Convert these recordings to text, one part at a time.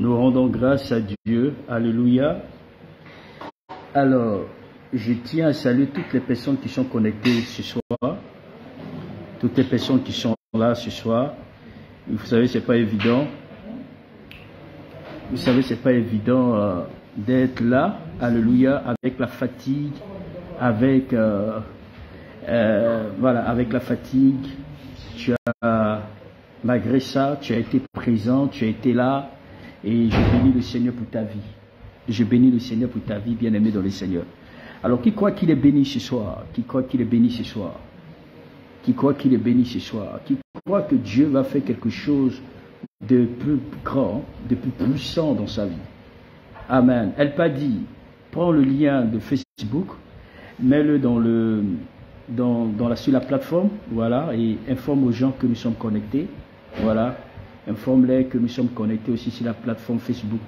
Nous rendons grâce à Dieu. Alléluia. Alors, je tiens à saluer toutes les personnes qui sont connectées ce soir. Toutes les personnes qui sont là ce soir. Vous savez, c'est pas évident. Vous savez, c'est pas évident d'être là. Alléluia. Avec la fatigue. Avec, voilà, avec la fatigue. Tu as, malgré ça, tu as été présent, tu as été là. Et je bénis le Seigneur pour ta vie. Je bénis le Seigneur pour ta vie, bien-aimé dans le Seigneur. Alors, qui croit qu'il est béni ce soir? Qui croit qu'il est béni ce soir? Qui croit qu'il est béni ce soir? Qui croit que Dieu va faire quelque chose de plus grand, de plus puissant dans sa vie? Amen. Elle t'a dit, prends le lien de Facebook, mets-le sur la plateforme, voilà, et informe aux gens que nous sommes connectés, voilà. Informe-les que nous sommes connectés aussi sur la plateforme Facebook.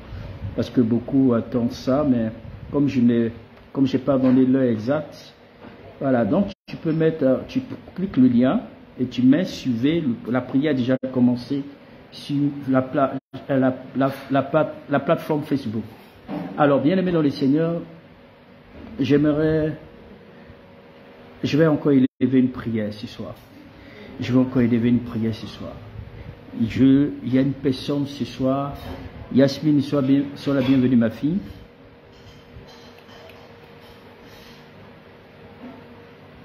Parce que beaucoup attendent ça, mais comme je n'ai pas donné l'heure exacte, voilà, donc tu peux mettre, tu cliques le lien et tu mets suivez, la prière a déjà commencé sur la plateforme Facebook. Alors, bien aimé dans le Seigneur, je vais encore élever une prière ce soir. Je vais encore élever une prière ce soir. Il y a une personne ce soir. Yasmine, sois la bienvenue, ma fille.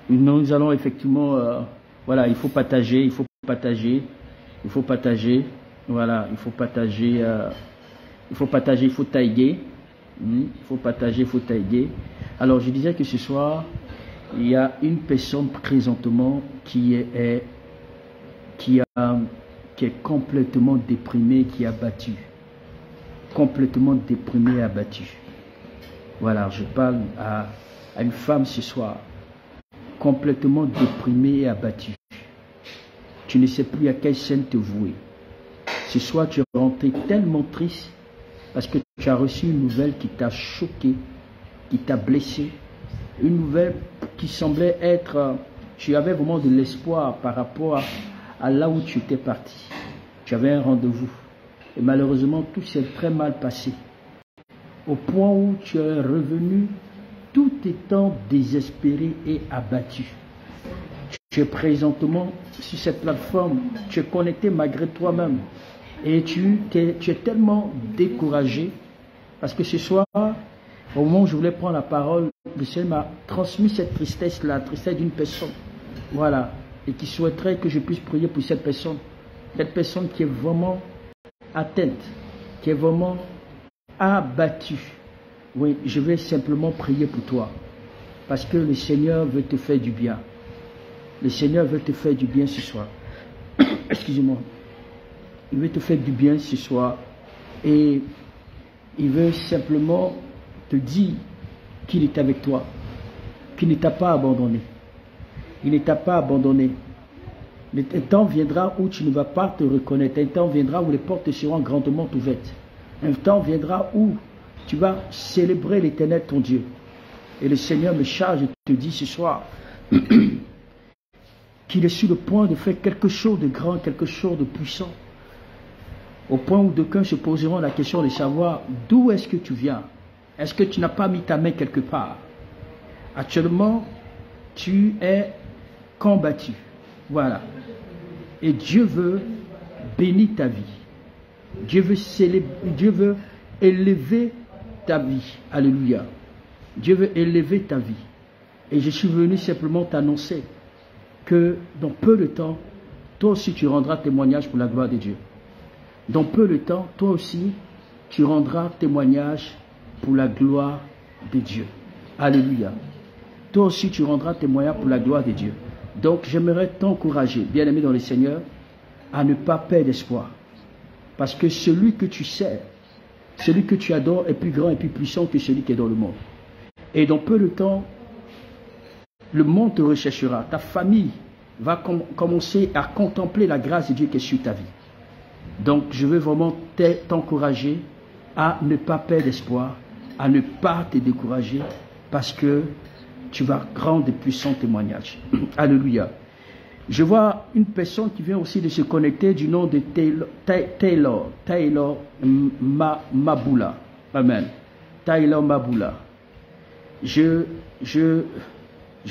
Nous allons effectivement, voilà, il faut partager, il faut partager, il faut partager, voilà, il faut partager, il faut taguer, il faut partager, il faut taguer. Alors, je disais que ce soir, il y a une personne présentement qui est complètement déprimée, qui est abattue. Complètement déprimée et abattue. Voilà, je parle à une femme ce soir. Complètement déprimée et abattue. Tu ne sais plus à quelle scène te vouer. Ce soir, tu es rentré tellement triste parce que tu as reçu une nouvelle qui t'a choqué, qui t'a blessé. Une nouvelle qui semblait être... tu avais vraiment de l'espoir par rapport à là où tu étais parti. Tu avais un rendez-vous. Et malheureusement, tout s'est très mal passé. Au point où tu es revenu tout étant désespéré et abattu. Tu es présentement sur cette plateforme. Tu es connecté malgré toi-même. Et tu es tellement découragé. Parce que ce soir, au moment où je voulais prendre la parole, le Seigneur m'a transmis cette tristesse-là, la tristesse d'une personne. Voilà. Et qui souhaiterait que je puisse prier pour cette personne. Cette personne qui est vraiment atteinte, qui est vraiment abattue. Oui, je vais simplement prier pour toi. Parce que le Seigneur veut te faire du bien. Le Seigneur veut te faire du bien ce soir. Excusez-moi. Il veut te faire du bien ce soir. Et il veut simplement te dire qu'il est avec toi. Qu'il ne t'a pas abandonné. Il ne t'a pas abandonné. Mais un temps viendra où tu ne vas pas te reconnaître. Un temps viendra où les portes seront grandement ouvertes. Un temps viendra où tu vas célébrer l'Éternel ton Dieu. Et le Seigneur me charge et te dit ce soir qu'il est sur le point de faire quelque chose de grand, quelque chose de puissant. Au point où d'aucuns se poseront la question de savoir d'où est-ce que tu viens. Est-ce que tu n'as pas mis ta main quelque part? Actuellement, tu es combattu. Voilà. Et Dieu veut bénir ta vie. Dieu veut élever ta vie. Alléluia. Dieu veut élever ta vie. Et je suis venu simplement t'annoncer que dans peu de temps, toi aussi tu rendras témoignage pour la gloire de Dieu. Dans peu de temps, toi aussi tu rendras témoignage pour la gloire de Dieu. Alléluia. Toi aussi tu rendras témoignage pour la gloire de Dieu. Donc j'aimerais t'encourager, bien-aimé dans le Seigneur, à ne pas perdre espoir. Parce que celui que tu sers, celui que tu adores est plus grand et plus puissant que celui qui est dans le monde. Et dans peu de temps, le monde te recherchera. Ta famille va commencer à contempler la grâce de Dieu qui est sur ta vie. Donc je veux vraiment t'encourager à ne pas perdre espoir, à ne pas te décourager, parce que tu vas rendre de puissants témoignages. Alléluia. Je vois une personne qui vient aussi de se connecter du nom de Taylor Mabula. Amen. Taylor Mabula. Je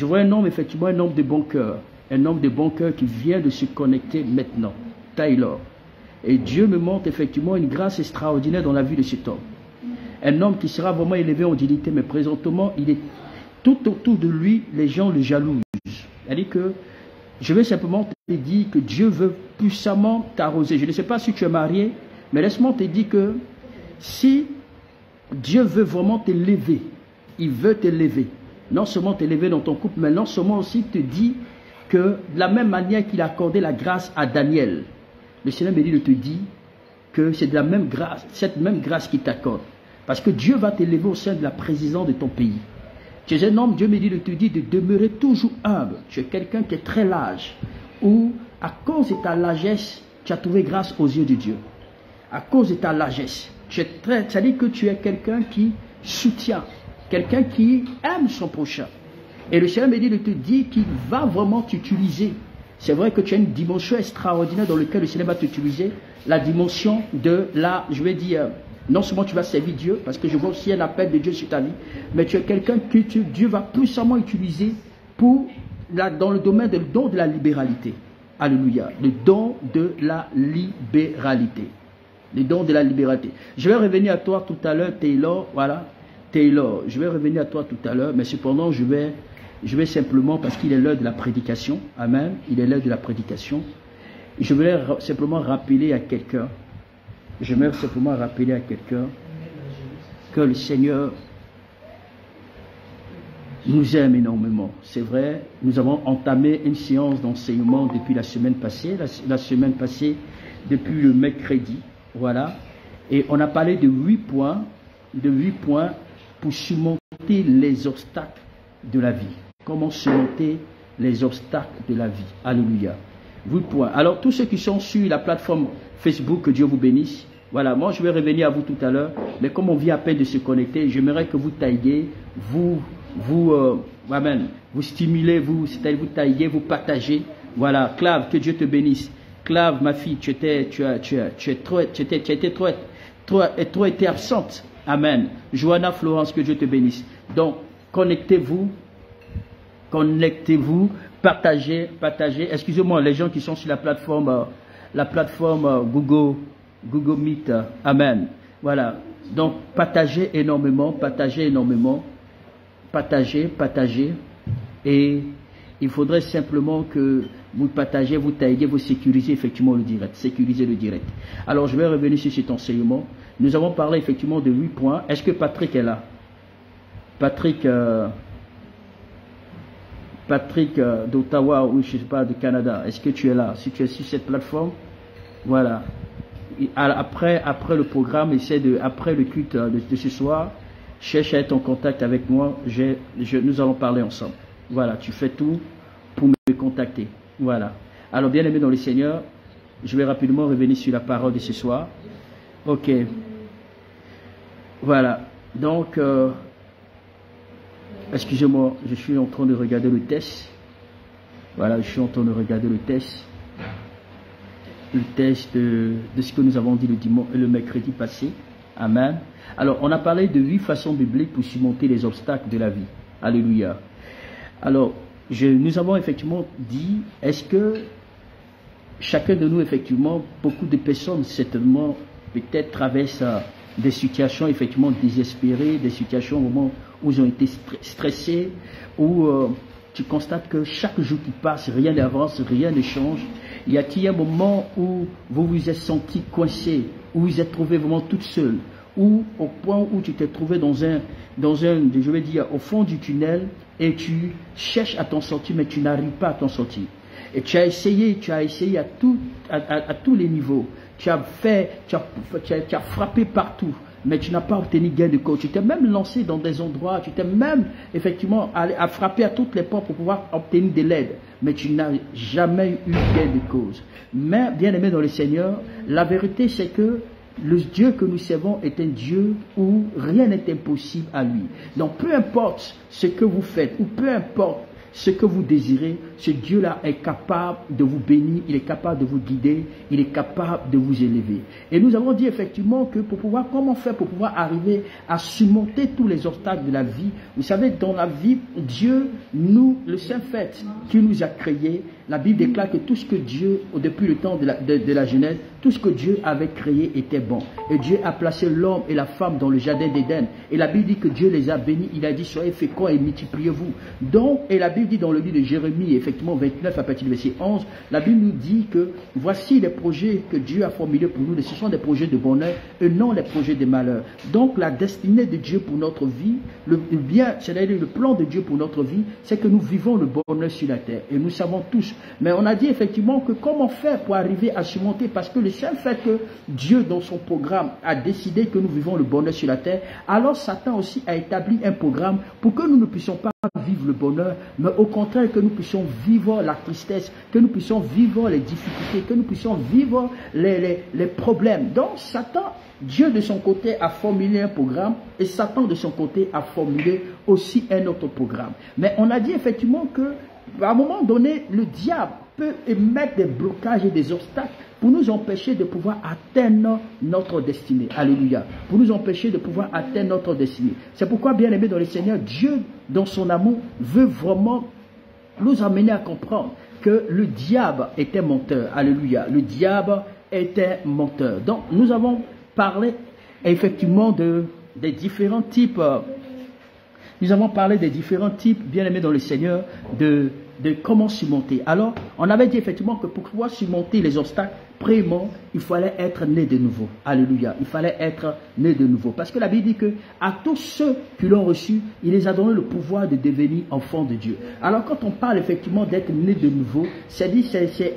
vois un homme, effectivement, un homme de bon cœur. Un homme de bon cœur qui vient de se connecter maintenant. Taylor. Et Dieu me montre effectivement une grâce extraordinaire dans la vie de cet homme. Un homme qui sera vraiment élevé en dignité, mais présentement, il est tout autour de lui, les gens le jalousent. C'est-à-dire que je vais simplement te dire que Dieu veut puissamment t'arroser. Je ne sais pas si tu es marié, mais laisse-moi te dire que si Dieu veut vraiment t'élever, il veut t'élever. Non seulement t'élever dans ton couple, mais non seulement aussi te dit que de la même manière qu'il a accordé la grâce à Daniel, le Seigneur me dit de te dire que c'est de la même grâce, cette même grâce qu'il t'accorde. Parce que Dieu va t'élever au sein de la présidence de ton pays. Tu es un homme, Dieu me dit de te dire de demeurer toujours humble. Tu es quelqu'un qui est très large, ou à cause de ta largesse, tu as trouvé grâce aux yeux de Dieu. À cause de ta largesse, ça dit que tu es quelqu'un qui soutient, quelqu'un qui aime son prochain. Et le Seigneur me dit de te dire qu'il va vraiment t'utiliser. C'est vrai que tu as une dimension extraordinaire dans laquelle le Seigneur va t'utiliser, la dimension de la, je vais dire, non seulement tu vas servir Dieu, parce que je vois aussi un appel de Dieu sur ta vie, mais tu es quelqu'un que Dieu va puissamment utiliser dans le domaine du don de la libéralité. Alléluia. Le don de la libéralité. Le don de la libéralité. Je vais revenir à toi tout à l'heure, Taylor. Voilà. Taylor. Je vais revenir à toi tout à l'heure, mais cependant, je vais simplement, parce qu'il est l'heure de la prédication. Amen. Il est l'heure de la prédication. Je voulais simplement rappeler à quelqu'un. J'aimerais simplement rappeler à quelqu'un que le Seigneur nous aime énormément. C'est vrai, nous avons entamé une séance d'enseignement depuis la semaine passée, la semaine passée, depuis le mercredi, voilà. Et on a parlé de 8 points pour surmonter les obstacles de la vie. Comment surmonter les obstacles de la vie. Alléluia. 8 points. Alors, tous ceux qui sont sur la plateforme Facebook, que Dieu vous bénisse. Voilà, moi je vais revenir à vous tout à l'heure. Mais comme on vient à peine de se connecter, j'aimerais que vous taillez, vous stimulez, c'est-à-dire vous taillez, vous partagez. Voilà, Clave, que Dieu te bénisse. Clave, ma fille, tu étais trop été absente. Amen. Johanna Florence, que Dieu te bénisse. Donc, connectez-vous, partagez. Excusez-moi, les gens qui sont sur la plateforme Google Meet. Amen. Voilà. Donc, partagez énormément. Partagez. Et il faudrait simplement que vous partagez, vous taillez, vous sécurisez effectivement le direct. Sécurisez le direct. Alors, je vais revenir sur cet enseignement. Nous avons parlé effectivement de 8 points. Est-ce que Patrick est là? Patrick d'Ottawa ou je ne sais pas, de Canada. Est-ce que tu es là? Si tu es sur cette plateforme, voilà. Et après le programme, après le culte de ce soir, cherche à être en contact avec moi. Nous allons parler ensemble. Voilà, tu fais tout pour me contacter. Voilà. Alors, bien aimé dans le Seigneur, je vais rapidement revenir sur la parole de ce soir. Ok. Voilà. Donc, excusez-moi, je suis en train de regarder le test. Voilà, je suis en train de regarder le test. Le test de ce que nous avons dit le mercredi passé. Amen. Alors, on a parlé de 8 façons bibliques pour surmonter les obstacles de la vie. Alléluia. Alors, nous avons effectivement dit, est-ce que chacun de nous, effectivement, beaucoup de personnes, certainement, peut-être traversent des situations, effectivement, désespérées, des situations au moment où ils ont été stressés, où tu constates que chaque jour qui passe, rien n'avance, rien ne change. Y a-t-il un moment où vous vous êtes senti coincé, où vous êtes trouvé vraiment toute seule, ou au point où tu t'es trouvé dans un, je vais dire, au fond du tunnel, et tu cherches à t'en sortir, mais tu n'arrives pas à t'en sortir. Et tu as essayé à tous les niveaux. Tu as frappé partout, mais tu n'as pas obtenu gain de cause. Tu t'es même lancé dans des endroits, tu t'es même effectivement à frapper à toutes les portes pour pouvoir obtenir de l'aide, mais tu n'as jamais eu gain de cause. Mais, bien aimé dans le Seigneur, la vérité c'est que le Dieu que nous servons est un Dieu où rien n'est impossible à lui. Donc peu importe ce que vous faites, ou peu importe ce que vous désirez, ce Dieu-là est capable de vous bénir, il est capable de vous guider, il est capable de vous élever. Et nous avons dit effectivement que pour pouvoir, comment faire pour pouvoir arriver à surmonter tous les obstacles de la vie. Vous savez, dans la vie, Dieu, nous, le saint fait qui nous a créés, la Bible déclare que tout ce que Dieu, depuis le temps de la Genèse, tout ce que Dieu avait créé était bon. Et Dieu a placé l'homme et la femme dans le jardin d'Éden. Et la Bible dit que Dieu les a bénis. Il a dit, soyez féconds et multipliez-vous. Donc, et la Bible dit dans le livre de Jérémie, effectivement 29 à partir du verset 11, la Bible nous dit que voici les projets que Dieu a formulés pour nous. Ce sont des projets de bonheur et non les projets de malheur. Donc, la destinée de Dieu pour notre vie, le bien, c'est-à-dire le plan de Dieu pour notre vie, c'est que nous vivons le bonheur sur la terre. Et nous savons tous. Mais on a dit effectivement que comment faire pour arriver à surmonter, parce que le seul fait que Dieu dans son programme a décidé que nous vivons le bonheur sur la terre, alors Satan aussi a établi un programme pour que nous ne puissions pas vivre le bonheur, mais au contraire que nous puissions vivre la tristesse, que nous puissions vivre les difficultés, que nous puissions vivre les problèmes. Donc Satan, Dieu de son côté a formulé un programme et Satan de son côté a formulé aussi un autre programme. Mais on a dit effectivement que à un moment donné, le diable peut émettre des blocages et des obstacles pour nous empêcher de pouvoir atteindre notre destinée. Alléluia. Pour nous empêcher de pouvoir atteindre notre destinée. C'est pourquoi, bien aimé dans le Seigneur, Dieu, dans son amour, veut vraiment nous amener à comprendre que le diable était menteur. Alléluia. Le diable était menteur. Donc, nous avons parlé effectivement des différents types. Nous avons parlé des différents types, bien aimés dans le Seigneur, de comment surmonter. Alors, on avait dit effectivement que pour pouvoir surmonter les obstacles, premièrement, il fallait être né de nouveau. Alléluia. Il fallait être né de nouveau. Parce que la Bible dit que à tous ceux qui l'ont reçu, il les a donné le pouvoir de devenir enfants de Dieu. Alors, quand on parle effectivement d'être né de nouveau, c'est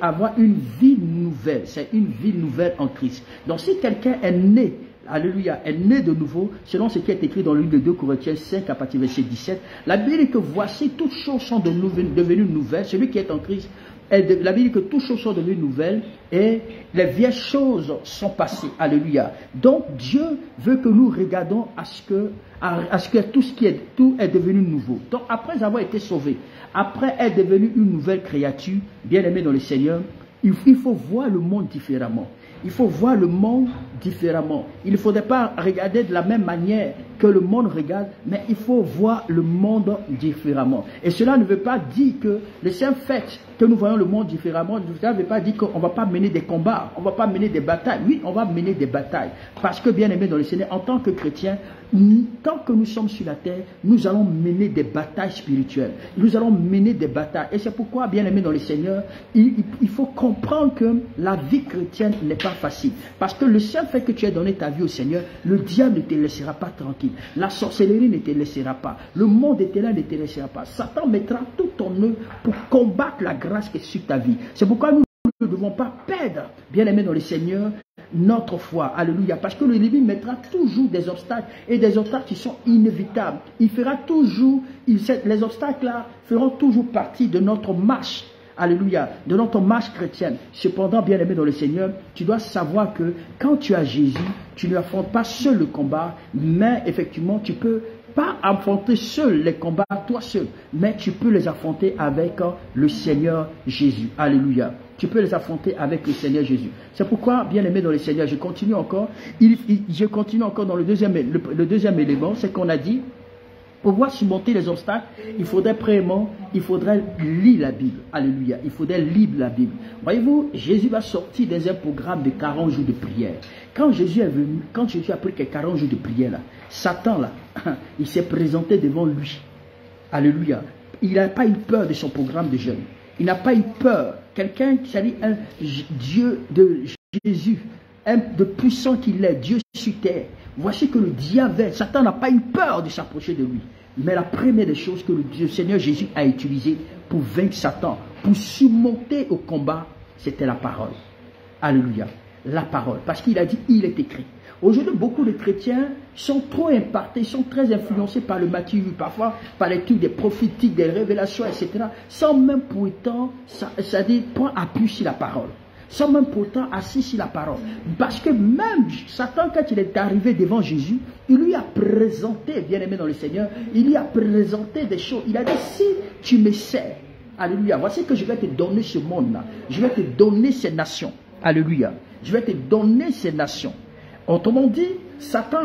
avoir une vie nouvelle. C'est une vie nouvelle en Christ. Donc, si quelqu'un est né, alléluia, est né de nouveau, selon ce qui est écrit dans le livre de 2 Corinthiens 5 à partir du verset 17, la Bible dit que voici toutes choses sont devenues nouvelles, celui qui est en Christ, la Bible dit que toutes choses sont devenues nouvelles et les vieilles choses sont passées, alléluia. Donc Dieu veut que nous regardons à ce que tout est devenu nouveau. Donc après avoir été sauvé, après être devenu une nouvelle créature, bien aimé dans le Seigneur, il faut voir le monde différemment. Il faut voir le monde différemment. Il ne faudrait pas regarder de la même manière que le monde regarde, mais il faut voir le monde différemment. Et cela ne veut pas dire que le simple fait que nous voyons le monde différemment, cela ne veut pas dire qu'on ne va pas mener des combats, on ne va pas mener des batailles. Oui, on va mener des batailles. Parce que, bien aimé dans le Seigneur, en tant que chrétiens, tant que nous sommes sur la terre, nous allons mener des batailles spirituelles. Nous allons mener des batailles. Et c'est pourquoi, bien aimé dans le Seigneur, il faut comprendre que la vie chrétienne n'est pas facile. Parce que le seul fait que tu aies donné ta vie au Seigneur, le diable ne te laissera pas tranquille. La sorcellerie ne te laissera pas. Le monde éternel ne te laissera pas. Satan mettra tout en œuvre pour combattre la grâce qui est sur ta vie. C'est pourquoi nous ne devons pas perdre, bien aimé dans le Seigneur, notre foi. Alléluia. Parce que le ennemi mettra toujours des obstacles et des obstacles qui sont inévitables. Il fera toujours, les obstacles-là feront toujours partie de notre marche. Alléluia, de notre marche chrétienne. Cependant, bien aimé dans le Seigneur, tu dois savoir que quand tu as Jésus, tu ne affrontes pas seul le combat, mais effectivement, tu peux pas affronter seul les combats, toi seul, mais tu peux les affronter avec le Seigneur Jésus. Alléluia. Tu peux les affronter avec le Seigneur Jésus. C'est pourquoi, bien aimé dans le Seigneur, je continue encore. Je continue encore dans le deuxième élément, c'est qu'on a dit, pour pouvoir surmonter les obstacles, il faudrait lire la Bible. Alléluia. Il faudrait lire la Bible. Voyez-vous, Jésus va sortir dans un programme de 40 jours de prière. Quand Jésus est venu, quand Jésus a pris les 40 jours de prière, là, Satan, là, il s'est présenté devant lui. Alléluia. Il n'a pas eu peur de son programme de jeûne. Il n'a pas eu peur. Quelqu'un qui s'est dit un Dieu de Jésus, un de puissant qu'il est, Dieu sur terre. Voici que le diable, Satan n'a pas eu peur de s'approcher de lui. Mais la première des choses que le Seigneur Jésus a utilisé pour vaincre Satan, pour surmonter au combat, c'était la parole. Alléluia. La parole. Parce qu'il a dit, il est écrit. Aujourd'hui, beaucoup de chrétiens sont trop impactés, sont très influencés par le martyrisme, parfois par les trucs des prophétiques, des révélations, etc. Sans même pour autant, c'est-à-dire, prendre appui sur la parole. sont même pourtant assis sur la parole. Parce que même Satan, quand il est arrivé devant Jésus, il lui a présenté, bien-aimé dans le Seigneur, il lui a présenté des choses. Il a dit, si tu me sers, alléluia, voici que je vais te donner ce monde-là. Je vais te donner ces nations. Alléluia. Je vais te donner ces nations. Autrement dit, Satan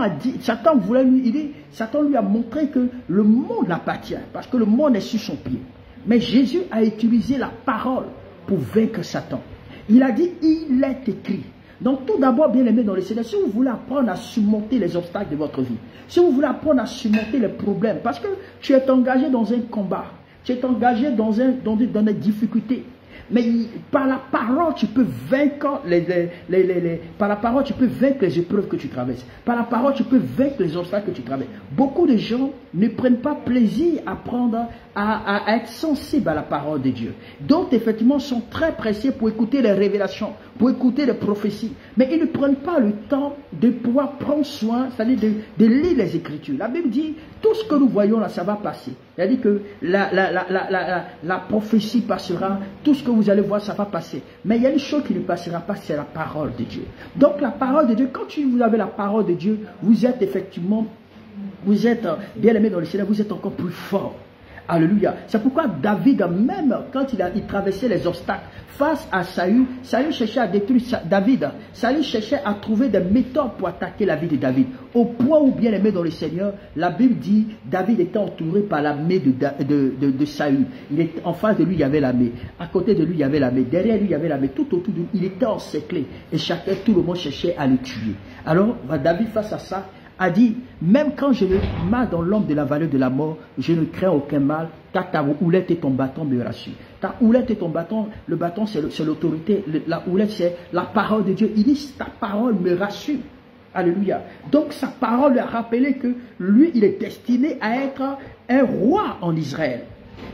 lui a montré que le monde l'appartient, parce que le monde est sur son pied. Mais Jésus a utilisé la parole pour vaincre Satan. Il a dit, il est écrit. Donc tout d'abord, bien aimé dans le Seigneur, si vous voulez apprendre à surmonter les obstacles de votre vie, si vous voulez apprendre à surmonter les problèmes, parce que tu es engagé dans un combat, tu es engagé dans des difficultés, mais par la parole, tu peux vaincre par la parole, tu peux vaincre les épreuves que tu traverses. Par la parole, tu peux vaincre les obstacles que tu traverses. Beaucoup de gens ne prennent pas plaisir à apprendre à être sensibles à la parole de Dieu. D'autres, effectivement, sont très pressés pour écouter les révélations, pour écouter les prophéties. Mais ils ne prennent pas le temps de pouvoir prendre soin, c'est-à-dire de lire les Écritures. La Bible dit, tout ce que nous voyons là, ça va passer. Elle dit que la prophétie passera, tout ce que vous allez voir, ça va passer. Mais il y a une chose qui ne passera pas, c'est la parole de Dieu. Donc la parole de Dieu, quand vous avez la parole de Dieu, vous êtes effectivement, vous êtes bien aimé dans le Seigneur, vous êtes encore plus fort. Alléluia. C'est pourquoi David, même quand il traversait les obstacles face à Saül, Saül cherchait à détruire David. Saül cherchait à trouver des méthodes pour attaquer la vie de David. Au point où, bien aimé dans le Seigneur, la Bible dit, David était entouré par l'armée de Saül. En face de lui, il y avait l'armée. À côté de lui, il y avait l'armée. Derrière lui, il y avait l'armée. Tout autour de lui, il était encerclé. Et tout le monde cherchait à le tuer. Alors, David, face à ça, a dit, même quand je le mal dans l'ombre de la vallée de la mort, je ne crains aucun mal, car ta houlette et ton bâton me rassurent. Ta houlette et ton bâton, le bâton c'est l'autorité, la houlette c'est la parole de Dieu. Il dit, ta parole me rassure. Alléluia. Donc sa parole lui a rappelé que lui, il est destiné à être un roi en Israël.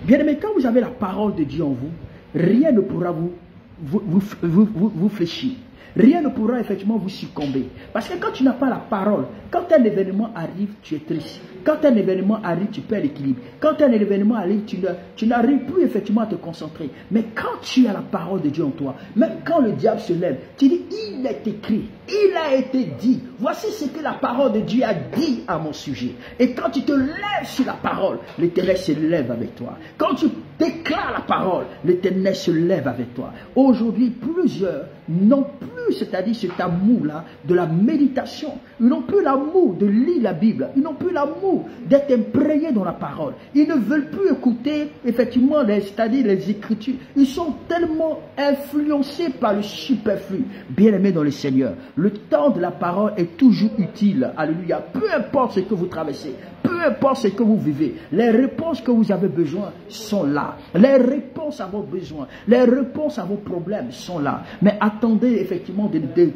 Bien aimé, quand vous avez la parole de Dieu en vous, rien ne pourra vous fléchir. Rien ne pourra effectivement vous succomber. Parce que quand tu n'as pas la parole, quand un événement arrive, tu es triste. Quand un événement arrive, tu perds l'équilibre. Quand un événement arrive, tu n'arrives plus effectivement à te concentrer. Mais quand tu as la parole de Dieu en toi, même quand le diable se lève, tu dis, il est écrit, il a été dit. Voici ce que la parole de Dieu a dit à mon sujet. Et quand tu te lèves sur la parole, l'Éternel se lève avec toi. Quand tu déclares la parole, l'Éternel se lève avec toi. Aujourd'hui, plusieurs n'ont plus, c'est-à-dire cet amour-là de la méditation. Ils n'ont plus l'amour de lire la Bible. Ils n'ont plus l'amour d'être imprégnés dans la parole. Ils ne veulent plus écouter, effectivement, c'est-à-dire les Écritures. Ils sont tellement influencés par le superflu. Bien-aimés dans le Seigneur, le temps de la parole est toujours utile. Alléluia. Peu importe ce que vous traversez, peu importe ce que vous vivez, les réponses que vous avez besoin sont là. Les réponses à vos besoins, les réponses à vos problèmes sont là. Mais attendez effectivement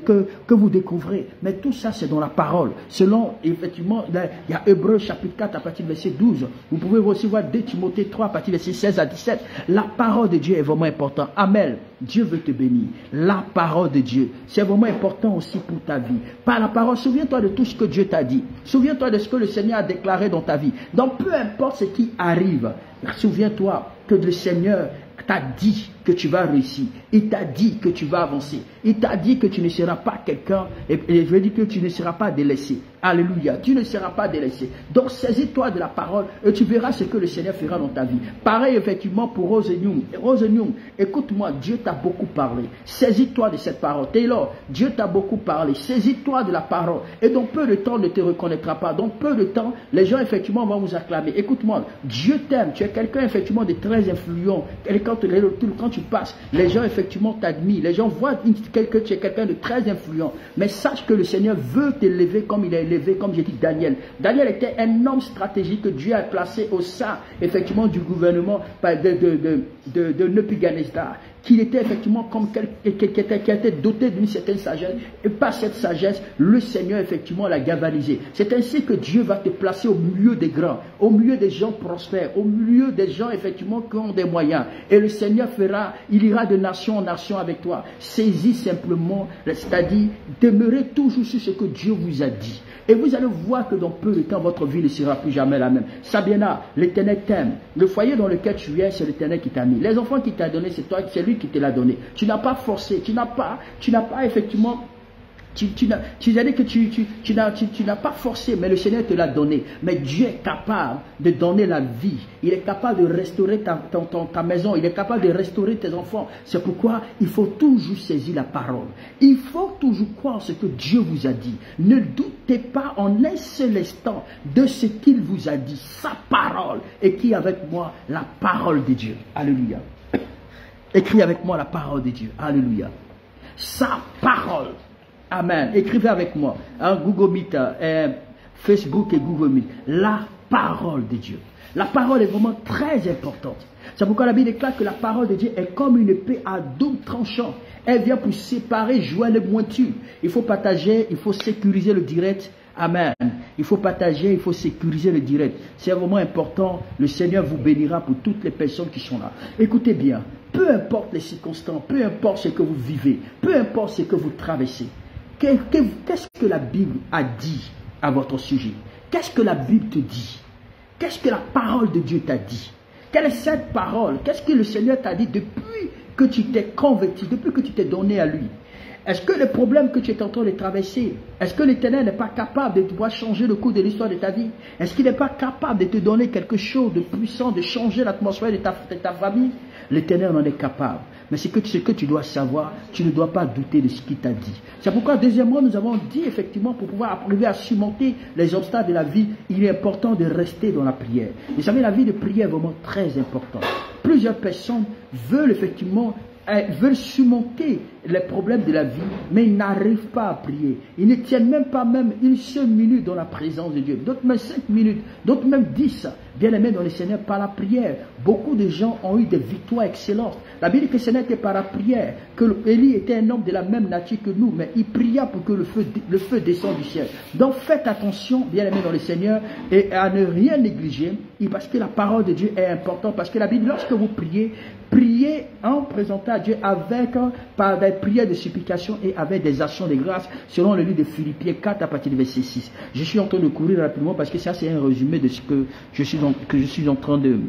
que vous découvrez. Mais tout ça, c'est dans la parole. Selon, effectivement, il y a Hébreux chapitre 4 à partir du verset 12. Vous pouvez aussi voir 2 Timothée 3 à partir du verset 16 à 17. La parole de Dieu est vraiment importante. Amen. Dieu veut te bénir. La parole de Dieu, c'est vraiment important aussi pour ta vie. Par la parole, souviens-toi de tout ce que Dieu t'a dit. Souviens-toi de ce que le Seigneur a déclaré dans ta vie. Donc, peu importe ce qui arrive, souviens-toi que le Seigneur t'a dit que tu vas réussir. Il t'a dit que tu vas avancer. Il t'a dit que tu ne seras pas quelqu'un, et je veux dire que tu ne seras pas délaissé. Alléluia. Tu ne seras pas délaissé. Donc, saisis-toi de la parole et tu verras ce que le Seigneur fera dans ta vie. Pareil, effectivement, pour Rose Young. Rose Young, écoute-moi, Dieu t'a beaucoup parlé. Saisis-toi de cette parole. Taylor, Dieu t'a beaucoup parlé. Saisis-toi de la parole. Et dans peu de temps, on ne te reconnaîtra pas. Dans peu de temps, les gens, effectivement, vont vous acclamer. Écoute-moi, Dieu t'aime. Tu es quelqu'un, effectivement, de très influent. Et quand tu passes, les gens, effectivement, t'admirent. Les gens voient que tu es quelqu'un de très influent. Mais sache que le Seigneur veut t'élever comme il a élevé, comme j'ai dit Daniel. Daniel était un homme stratégique que Dieu a placé au sein, effectivement, du gouvernement de Nebuchadnezzar. Qu'il était effectivement comme quelqu'un qui était doté d'une certaine sagesse. Et par cette sagesse, le Seigneur, effectivement, l'a galvanisé. C'est ainsi que Dieu va te placer au milieu des grands, au milieu des gens prospères, au milieu des gens, effectivement, qui ont des moyens. Et le Seigneur il ira de nation en nation avec toi. Saisis simplement, c'est-à-dire, demeurez toujours sur ce que Dieu vous a dit. Et vous allez voir que dans peu de temps, votre vie ne sera plus jamais la même. Sabiana, l'Éternel t'aime. Le foyer dans lequel tu es, c'est l'Éternel qui t'a mis. Les enfants qu'il t'a donné, c'est toi, c'est lui lui qui te l'a donné. Tu n'as pas forcé, tu n'as pas effectivement... Tu n'as pas forcé, mais le Seigneur te l'a donné. Mais Dieu est capable de donner la vie. Il est capable de restaurer ta maison. Il est capable de restaurer tes enfants. C'est pourquoi il faut toujours saisir la parole. Il faut toujours croire ce que Dieu vous a dit. Ne doutez pas en un seul instant de ce qu'il vous a dit. Sa parole. Écris avec moi la parole de Dieu. Alléluia. Écris avec moi la parole de Dieu. Alléluia. Sa parole. Amen. Écrivez avec moi. Google Meet, Facebook et Google Meet. La parole de Dieu. La parole est vraiment très importante. C'est pourquoi la Bible déclare que la parole de Dieu est comme une épée à double tranchant. Elle vient pour séparer joie et moiture. Il faut partager, il faut sécuriser le direct. Amen. Il faut partager, il faut sécuriser le direct. C'est vraiment important. Le Seigneur vous bénira pour toutes les personnes qui sont là. Écoutez bien. Peu importe les circonstances, peu importe ce que vous vivez, peu importe ce que vous traversez. Qu'est-ce que la Bible a dit à votre sujet? Qu'est-ce que la Bible te dit? Qu'est-ce que la parole de Dieu t'a dit? Quelle est cette parole? Qu'est-ce que le Seigneur t'a dit depuis que tu t'es converti, depuis que tu t'es donné à lui? Est-ce que le problème que tu es en train de traverser, est-ce que l'Éternel n'est pas capable de pouvoir changer le cours de l'histoire de ta vie? Est-ce qu'il n'est pas capable de te donner quelque chose de puissant, de changer l'atmosphère de ta famille? L'Éternel en est capable. Mais ce que tu dois savoir, tu ne dois pas douter de ce qu'il t'a dit. C'est pourquoi, deuxièmement, nous avons dit effectivement, pour pouvoir arriver à surmonter les obstacles de la vie, il est important de rester dans la prière. Vous savez, la vie de prière est vraiment très importante. Plusieurs personnes veulent effectivement surmonter les problèmes de la vie, mais ils n'arrivent pas à prier. Ils ne tiennent même pas une seule minute dans la présence de Dieu. D'autres même 5 minutes, d'autres même 10. Bien aimés dans le Seigneur, par la prière. Beaucoup de gens ont eu des victoires excellentes. La Bible dit que ce n'était par la prière, que Élie était un homme de la même nature que nous, mais il pria pour que le feu descende du ciel. Donc faites attention, bien aimés dans le Seigneur, et à ne rien négliger, parce que la parole de Dieu est importante, parce que la Bible, lorsque vous priez, priez en présentant à Dieu par des prières de supplication et avec des actions de grâce, selon le livre de Philippiens 4 à partir du verset 6. Je suis en train de courir rapidement parce que ça c'est un résumé de ce que je suis en train de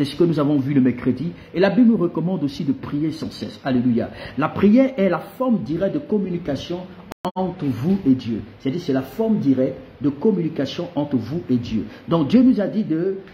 ce que nous avons vu le mercredi. Et la Bible nous recommande aussi de prier sans cesse. Alléluia. La prière est la forme directe de communication entre vous et Dieu. C'est-à-dire c'est la forme directe de communication entre vous et Dieu. Donc Dieu nous a dit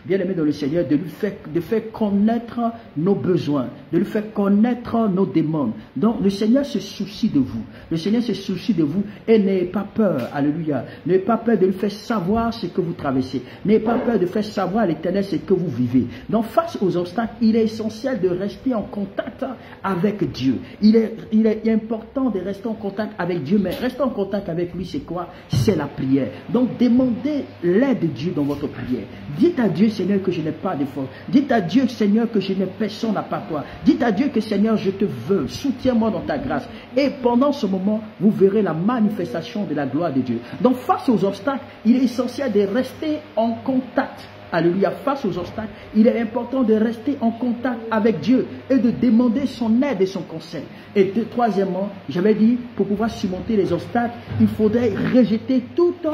bien aimé dans le Seigneur, de faire connaître nos besoins, de lui faire connaître nos demandes. Donc le Seigneur se soucie de vous. Le Seigneur se soucie de vous et n'ayez pas peur. Alléluia. N'ayez pas peur de lui faire savoir ce que vous traversez. N'ayez pas peur de faire savoir à l'Éternel ce que vous vivez. Donc face aux obstacles, il est essentiel de rester en contact avec Dieu. Il est important de rester en contact avec Dieu, mais rester en contact avec lui, c'est quoi? C'est la prière. Donc demandez l'aide de Dieu dans votre prière. Dites à Dieu, Seigneur, que je n'ai pas de force. Dites à Dieu, Seigneur, que je n'ai personne à part toi. Dites à Dieu que, Seigneur, je te veux. Soutiens-moi dans ta grâce. Et pendant ce moment, vous verrez la manifestation de la gloire de Dieu. Donc face aux obstacles, il est essentiel de rester en contact. Alléluia, face aux obstacles, il est important de rester en contact avec Dieu et de demander son aide et son conseil. Et troisièmement, j'avais dit, pour pouvoir surmonter les obstacles, il faudrait rejeter toute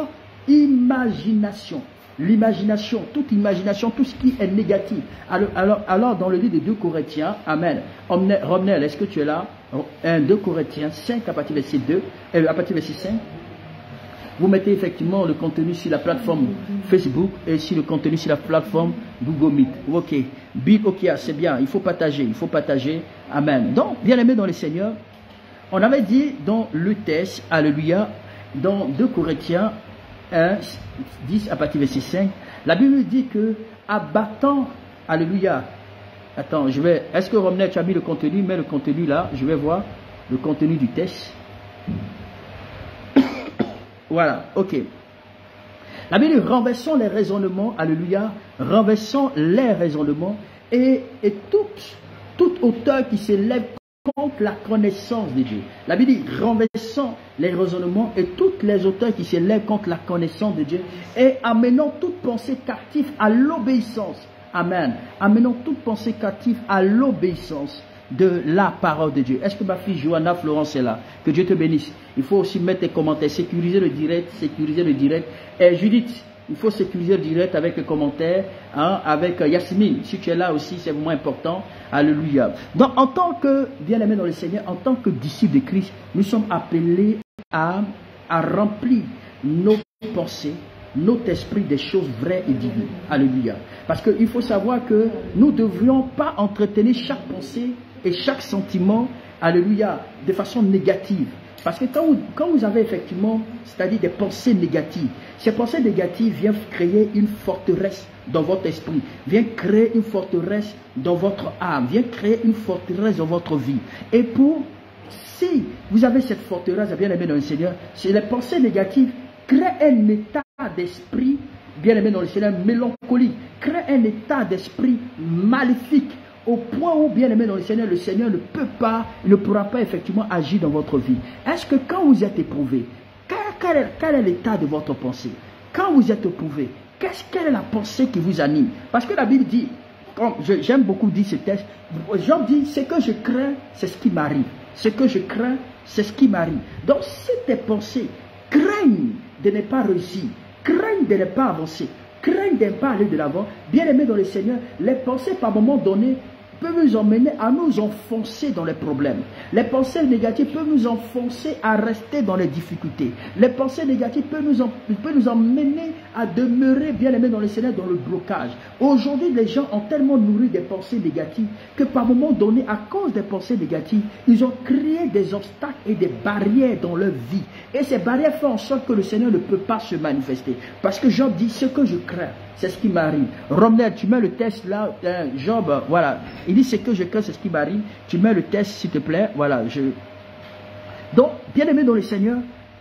imagination. L'imagination, toute imagination, tout ce qui est négatif. Alors dans le livre de 2 Corinthiens, Amen. Romnel, est-ce que tu es là? 2 Corinthiens 5 à partir du verset 2, à partir du verset 5. Vous mettez effectivement le contenu sur la plateforme Facebook et sur le contenu sur la plateforme Google Meet. Ok, c'est bien, il faut partager, Amen. Donc, bien aimé dans le Seigneur, on avait dit dans le texte, Alléluia, dans 2 Corinthiens 1, 10 à partir du verset 5, la Bible dit que, abattant, Alléluia, attends, est-ce que Romnel, tu as mis le contenu? Mets le contenu là, je vais voir le contenu du texte. Voilà, ok. La Bible dit, renversons les raisonnements, alléluia, renversons les raisonnements et toute hauteur qui s'élève contre la connaissance de Dieu. La Bible dit, renversons les raisonnements et toutes les hauteurs qui s'élèvent contre la connaissance de Dieu et amenons toute pensée captive à l'obéissance. Amen. Amenons toute pensée captive à l'obéissance de la parole de Dieu. Est-ce que ma fille Johanna Florence est là? Que Dieu te bénisse. Il faut aussi mettre tes commentaires, sécuriser le direct. Et Judith, Il faut sécuriser direct avec les commentaires, hein, avec Yasmine. Si tu es là aussi, c'est vraiment important. Alléluia. Donc, en tant que, bien-aimés dans le Seigneur, en tant que disciples de Christ, nous sommes appelés à remplir nos pensées, notre esprit des choses vraies et divines. Alléluia. Parce qu'il faut savoir que nous ne devrions pas entretenir chaque pensée et chaque sentiment, alléluia, de façon négative. Parce que quand vous avez effectivement, c'est-à-dire des pensées négatives, ces pensées négatives viennent créer une forteresse dans votre esprit, viennent créer une forteresse dans votre âme, viennent créer une forteresse dans votre vie. Et si vous avez cette forteresse, bien aimé dans le Seigneur, c'est les pensées négatives créent un état d'esprit, bien aimé dans le Seigneur, mélancolique, créent un état d'esprit maléfique, au point où, bien aimé dans le Seigneur ne pourra pas effectivement agir dans votre vie. Est-ce que quand vous êtes éprouvé, quel est l'état de votre pensée? Quand vous êtes éprouvé, quelle est la pensée qui vous anime? Parce que la Bible dit, j'aime beaucoup dire ce texte, Job dit, ce que je crains, c'est ce qui m'arrive. Ce que je crains, c'est ce qui m'arrive. Donc, si tes pensées craignent de ne pas réussir, craignent de ne pas avancer, craignent de ne pas aller de l'avant, bien aimé dans le Seigneur, les pensées par moment donné peuvent nous emmener à nous enfoncer dans les problèmes. Les pensées négatives peuvent nous enfoncer à rester dans les difficultés. Les pensées négatives peuvent nous emmener à demeurer, bien aimé dans le Seigneur, dans le blocage. Aujourd'hui, les gens ont tellement nourri des pensées négatives que par moment donné, à cause des pensées négatives, ils ont créé des obstacles et des barrières dans leur vie. Et ces barrières font en sorte que le Seigneur ne peut pas se manifester. Parce que Job dit, ce que je crains, c'est ce qui m'arrive. Romnel, tu mets le test là, Job, voilà. Il dit, ce que je crains, c'est ce qui m'arrive. Tu mets le test, s'il te plaît. Voilà. Donc, bien aimé dans le Seigneur,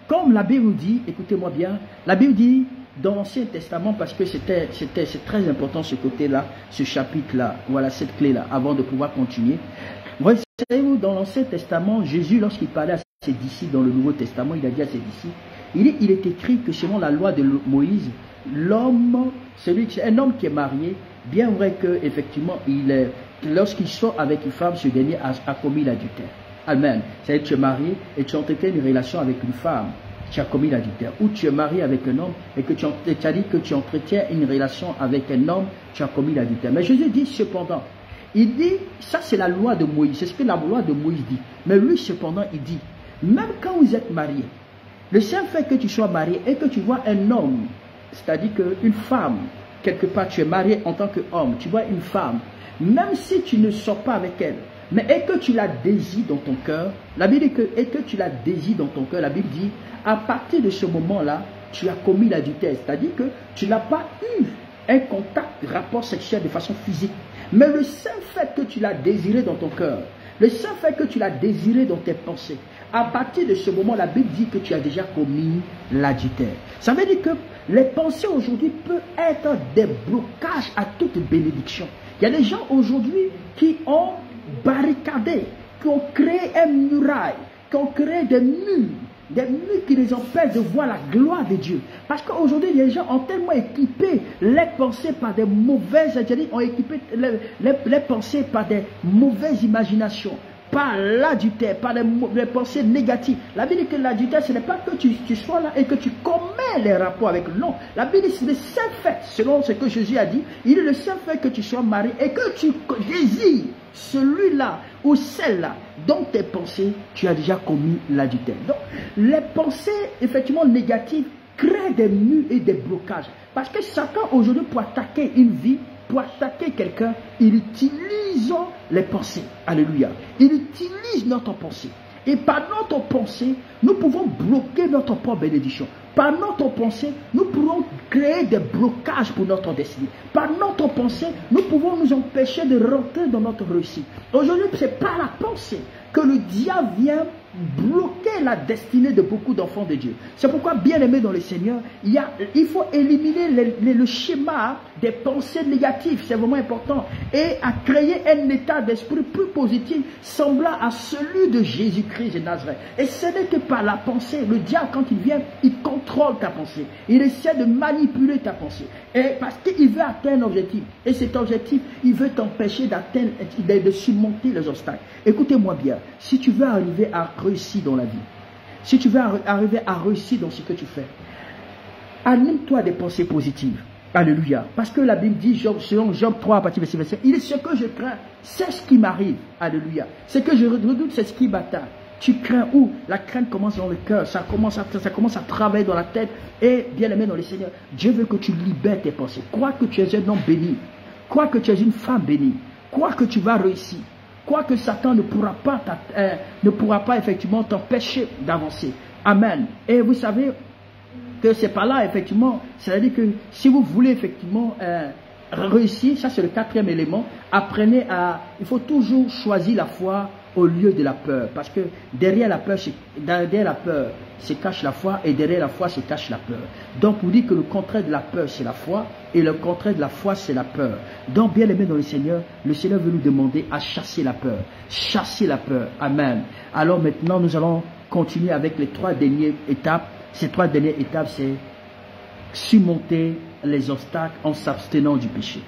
comme la Bible nous dit, écoutez-moi bien, la Bible dit, dans l'Ancien Testament, parce que c'est très important ce côté-là, ce chapitre-là, voilà, cette clé-là, avant de pouvoir continuer. Voyez-vous, dans l'Ancien Testament, Jésus, lorsqu'il parlait à ses disciples dans le Nouveau Testament, il a dit à ses disciples, il est écrit que selon la loi de Moïse, l'homme, un homme qui est marié, bien vrai que effectivement, lorsqu'il sort avec une femme, ce dernier a commis l'adultère. Amen. C'est-à-dire que tu es marié et tu entretiens une relation avec une femme, tu as commis l'adultère. Ou tu es marié avec un homme et que tu as dit que tu entretiens une relation avec un homme, tu as commis l'adultère. Mais Jésus dit cependant, il dit, ça c'est la loi de Moïse, c'est ce que la loi de Moïse dit. Mais lui cependant, il dit, même quand vous êtes marié, le seul fait que tu sois marié et que tu vois un homme, c'est-à-dire qu'une femme, quelque part tu es marié en tant qu'homme, tu vois une femme, même si tu ne sors pas avec elle, mais et que tu la désires dans ton cœur, la Bible dit que, et que tu la désires dans ton cœur, la Bible dit, à partir de ce moment-là, tu as commis l'adultère, c'est-à-dire que tu n'as pas eu un contact, rapport sexuel de façon physique, mais le seul fait que tu l'as désiré dans ton cœur, le seul fait que tu l'as désiré dans tes pensées, à partir de ce moment, la Bible dit que tu as déjà commis l'adultère. Ça veut dire que les pensées aujourd'hui peuvent être des blocages à toute bénédiction. Il y a des gens aujourd'hui qui ont barricadé, qui ont créé un muraille, qui ont créé des murs qui les empêchent de voir la gloire de Dieu. Parce qu'aujourd'hui, les gens ont tellement équipé les pensées par des mauvaises, ont équipé les pensées par des mauvaises imaginations, par l'adultère, par les pensées négatives. La Bible dit que l'adultère, ce n'est pas que tu sois là et que tu commets les rapports avec l'homme. La Bible dit que c'est le seul fait, selon ce que Jésus a dit, il est le seul fait que tu sois marié et que tu désires celui-là ou celle-là dans tes pensées, tu as déjà commis l'adultère. Donc, les pensées, effectivement, négatives créent des murs et des blocages. Parce que Satan, aujourd'hui, pour attaquer une vie, pour attaquer quelqu'un, il utilise les pensées. Alléluia. Il utilise notre pensée. Et par notre pensée, nous pouvons bloquer notre propre bénédiction. Par notre pensée, nous pourrons créer des blocages pour notre destinée. Par notre pensée, nous pouvons nous empêcher de rentrer dans notre réussite. Aujourd'hui, c'est par la pensée que le diable vient bloquer la destinée de beaucoup d'enfants de Dieu. C'est pourquoi, bien aimé dans le Seigneur, il faut éliminer le schéma des pensées négatives. C'est vraiment important. Et à créer un état d'esprit plus positif, semblant à celui de Jésus-Christ de Nazareth. Et ce n'est que par la pensée. Le diable, quand il vient, il contrôle ta pensée. Il essaie de manipuler ta pensée. Et parce qu'il veut atteindre un objectif. Et cet objectif, il veut t'empêcher d'atteindre, de surmonter les obstacles. Écoutez-moi bien. Si tu veux arriver à réussir dans la vie, si tu veux arriver à réussir dans ce que tu fais, Anime-toi des pensées positives. Alléluia. Parce que la Bible dit, selon Job 3, à partir de verset 25, il est ce que je crains, c'est ce qui m'arrive. Alléluia. Ce que je redoute, c'est ce qui m'atteint. Tu crains où? La crainte commence dans le cœur, ça commence à travailler dans la tête. Et bien aimé dans le Seigneur, Dieu veut que tu libères tes pensées. Crois que tu es un homme béni. Crois que tu es une femme bénie. Crois que tu vas réussir. Crois que Satan ne pourra pas effectivement t'empêcher d'avancer. Amen. Et vous savez que c'est pas là, effectivement, c'est-à-dire que si vous voulez effectivement réussir, ça c'est le quatrième élément, il faut toujours choisir la foi au lieu de la peur, parce que derrière la peur se cache la foi, et derrière la foi se cache la peur. Donc vous dites que le contraire de la peur c'est la foi, et le contraire de la foi c'est la peur. Donc bien aimé dans le Seigneur veut nous demander à chasser la peur. Chasser la peur. Amen. Alors maintenant nous allons continuer avec les 3 dernières étapes. Ces 3 dernières étapes, c'est surmonter les obstacles en s'abstenant du péché.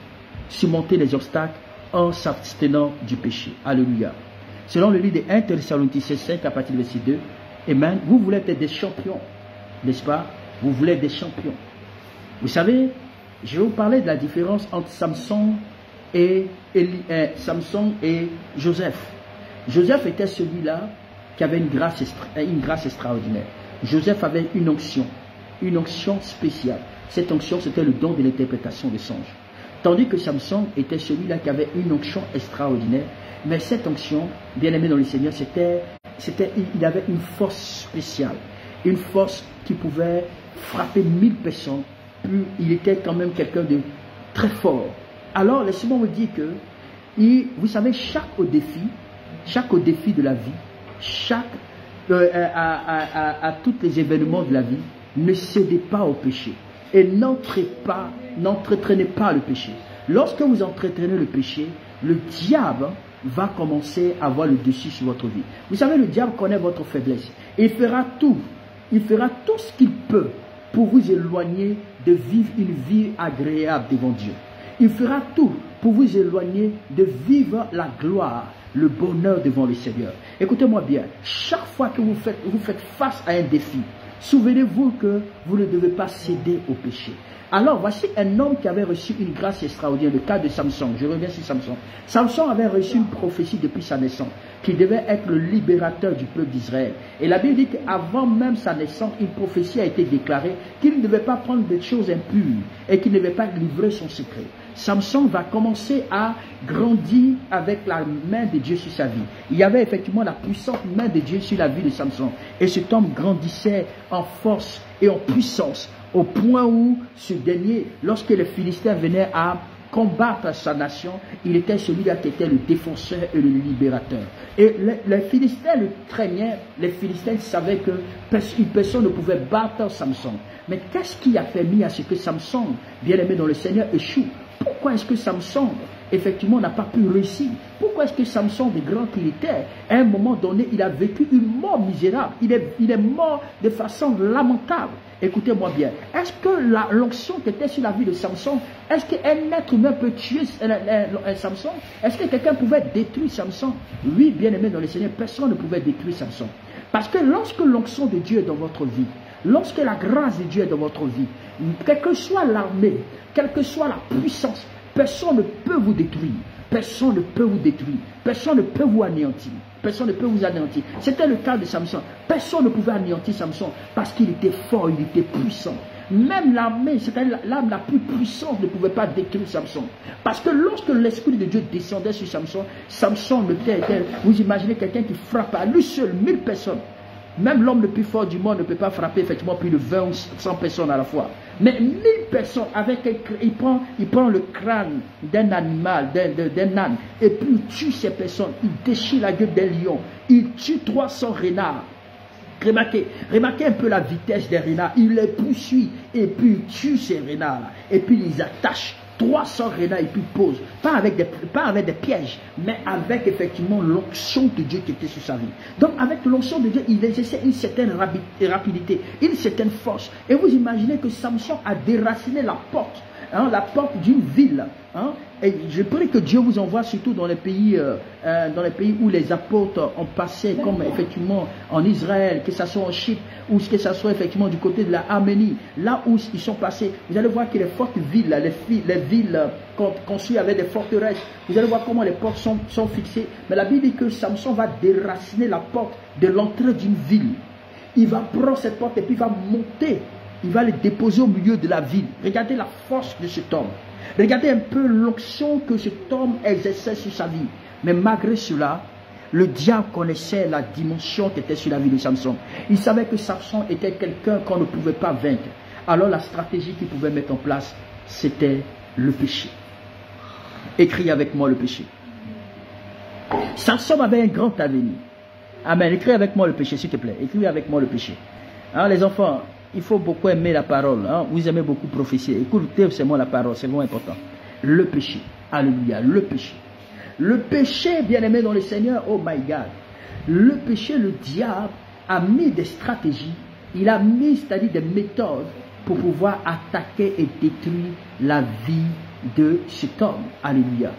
Surmonter les obstacles en s'abstenant du péché. Alléluia. Selon le livre de 1 Thessaloniciens 5 à partir du verset 2, Amen, vous voulez être des champions, n'est-ce pas? Vous voulez être des champions. Vous savez, je vais vous parler de la différence entre Samson et Joseph. Joseph était celui-là qui avait une grâce extraordinaire. Joseph avait une onction spéciale. Cette onction, c'était le don de l'interprétation des songes. Tandis que Samson était celui-là qui avait une onction extraordinaire. Mais cette onction, bien aimé dans le Seigneur, il avait une force spéciale. Une force qui pouvait frapper 1000 personnes. Puis il était quand même quelqu'un de très fort. Alors, laissez-moi vous dire que, vous savez, chaque au défi de la vie, à tous les événements de la vie, ne cédez pas au péché et n'entretenez pas le péché. Lorsque vous entretenez le péché, le diable va commencer à avoir le dessus sur votre vie. Vous savez, le diable connaît votre faiblesse. Il fera tout ce qu'il peut pour vous éloigner de vivre une vie agréable devant Dieu. Il fera tout pour vous éloigner de vivre la gloire, le bonheur devant le Seigneur. Écoutez-moi bien, chaque fois que vous faites face à un défi, souvenez-vous que vous ne devez pas céder au péché. Alors, voici un homme qui avait reçu une grâce extraordinaire, le cas de Samson. Je reviens sur Samson. Samson avait reçu une prophétie depuis sa naissance, qu'il devait être le libérateur du peuple d'Israël. Et la Bible dit qu'avant même sa naissance, une prophétie a été déclarée qu'il ne devait pas prendre des choses impures et qu'il ne devait pas livrer son secret. Samson va commencer à grandir avec la main de Dieu sur sa vie. Il y avait effectivement la puissante main de Dieu sur la vie de Samson. Et cet homme grandissait en force et en puissance, au point où ce dernier, lorsque les Philistins venaient à combattre sa nation, il était celui-là qui était le défenseur et le libérateur. Et les Philistins le craignaient, les Philistins savaient que personne ne pouvait battre Samson. Mais qu'est-ce qui a permis à ce que Samson, bien aimé dans le Seigneur, échoue? Pourquoi est-ce que Samson, effectivement, n'a pas pu réussir? Pourquoi est-ce que Samson, de grand qu'il était, à un moment donné, il a vécu une mort misérable? Il est mort de façon lamentable. Écoutez-moi bien. Est-ce que l'onction qui était sur la vie de Samson, est-ce qu'un être humain peut tuer Samson? Est-ce que quelqu'un pouvait détruire Samson? Oui, bien aimé dans le Seigneur, personne ne pouvait détruire Samson. Parce que lorsque l'onction de Dieu est dans votre vie, lorsque la grâce de Dieu est dans votre vie, quelle que soit l'armée, quelle que soit la puissance, personne ne peut vous détruire. Personne ne peut vous détruire. Personne ne peut vous anéantir. Personne ne peut vous anéantir. C'était le cas de Samson. Personne ne pouvait anéantir Samson parce qu'il était fort, il était puissant. Même l'armée, c'est-à-dire l'âme la plus puissante, ne pouvait pas détruire Samson. Parce que lorsque l'Esprit de Dieu descendait sur Samson, Samson était, vous imaginez quelqu'un qui frappe à lui seul 1000 personnes. Même l'homme le plus fort du monde ne peut pas frapper effectivement plus de 20 ou 100 personnes à la fois. Mais 1000 personnes, il prend le crâne d'un animal, d'un âne, et puis il tue ces personnes. Il déchire la gueule d'un lion. Il tue 300 renards. Remarquez un peu la vitesse des renards. Il les poursuit et puis il tue ces renards. Et puis il les attache. 300 renards et puis pose. Pas avec des pièges, mais avec effectivement l'onction de Dieu qui était sur sa vie. Donc avec l'onction de Dieu, il exerçait une certaine rapidité, une certaine force. Et vous imaginez que Samson a déraciné la porte hein, la porte d'une ville. Hein. Et je prie que Dieu vous envoie surtout dans les pays où les apôtres ont passé, comme effectivement en Israël, que ce soit en Chypre, ou que ce soit effectivement du côté de la Arménie, là où ils sont passés. Vous allez voir que les fortes villes, les villes construites avec des forteresses, vous allez voir comment les portes sont fixées. Mais la Bible dit que Samson va déraciner la porte de l'entrée d'une ville. Il va prendre cette porte et puis il va monter. Il va les déposer au milieu de la ville. Regardez la force de cet homme. Regardez un peu l'onction que cet homme exerçait sur sa vie. Mais malgré cela, le diable connaissait la dimension qui était sur la vie de Samson. Il savait que Samson était quelqu'un qu'on ne pouvait pas vaincre. Alors la stratégie qu'il pouvait mettre en place, c'était le péché. Écris avec moi le péché. Samson avait un grand avenir. Amen. Écris avec moi le péché, s'il te plaît. Écris avec moi le péché. Hein, les enfants, il faut beaucoup aimer la parole. Hein. Vous aimez beaucoup prophétiser. Écoutez seulement la parole, c'est vraiment important. Le péché. Alléluia. Le péché. Le péché, bien aimé dans le Seigneur, oh my God. Le péché, le diable a mis des stratégies. Il a mis, c'est-à-dire des méthodes pour pouvoir attaquer et détruire la vie de cet homme. Alléluia.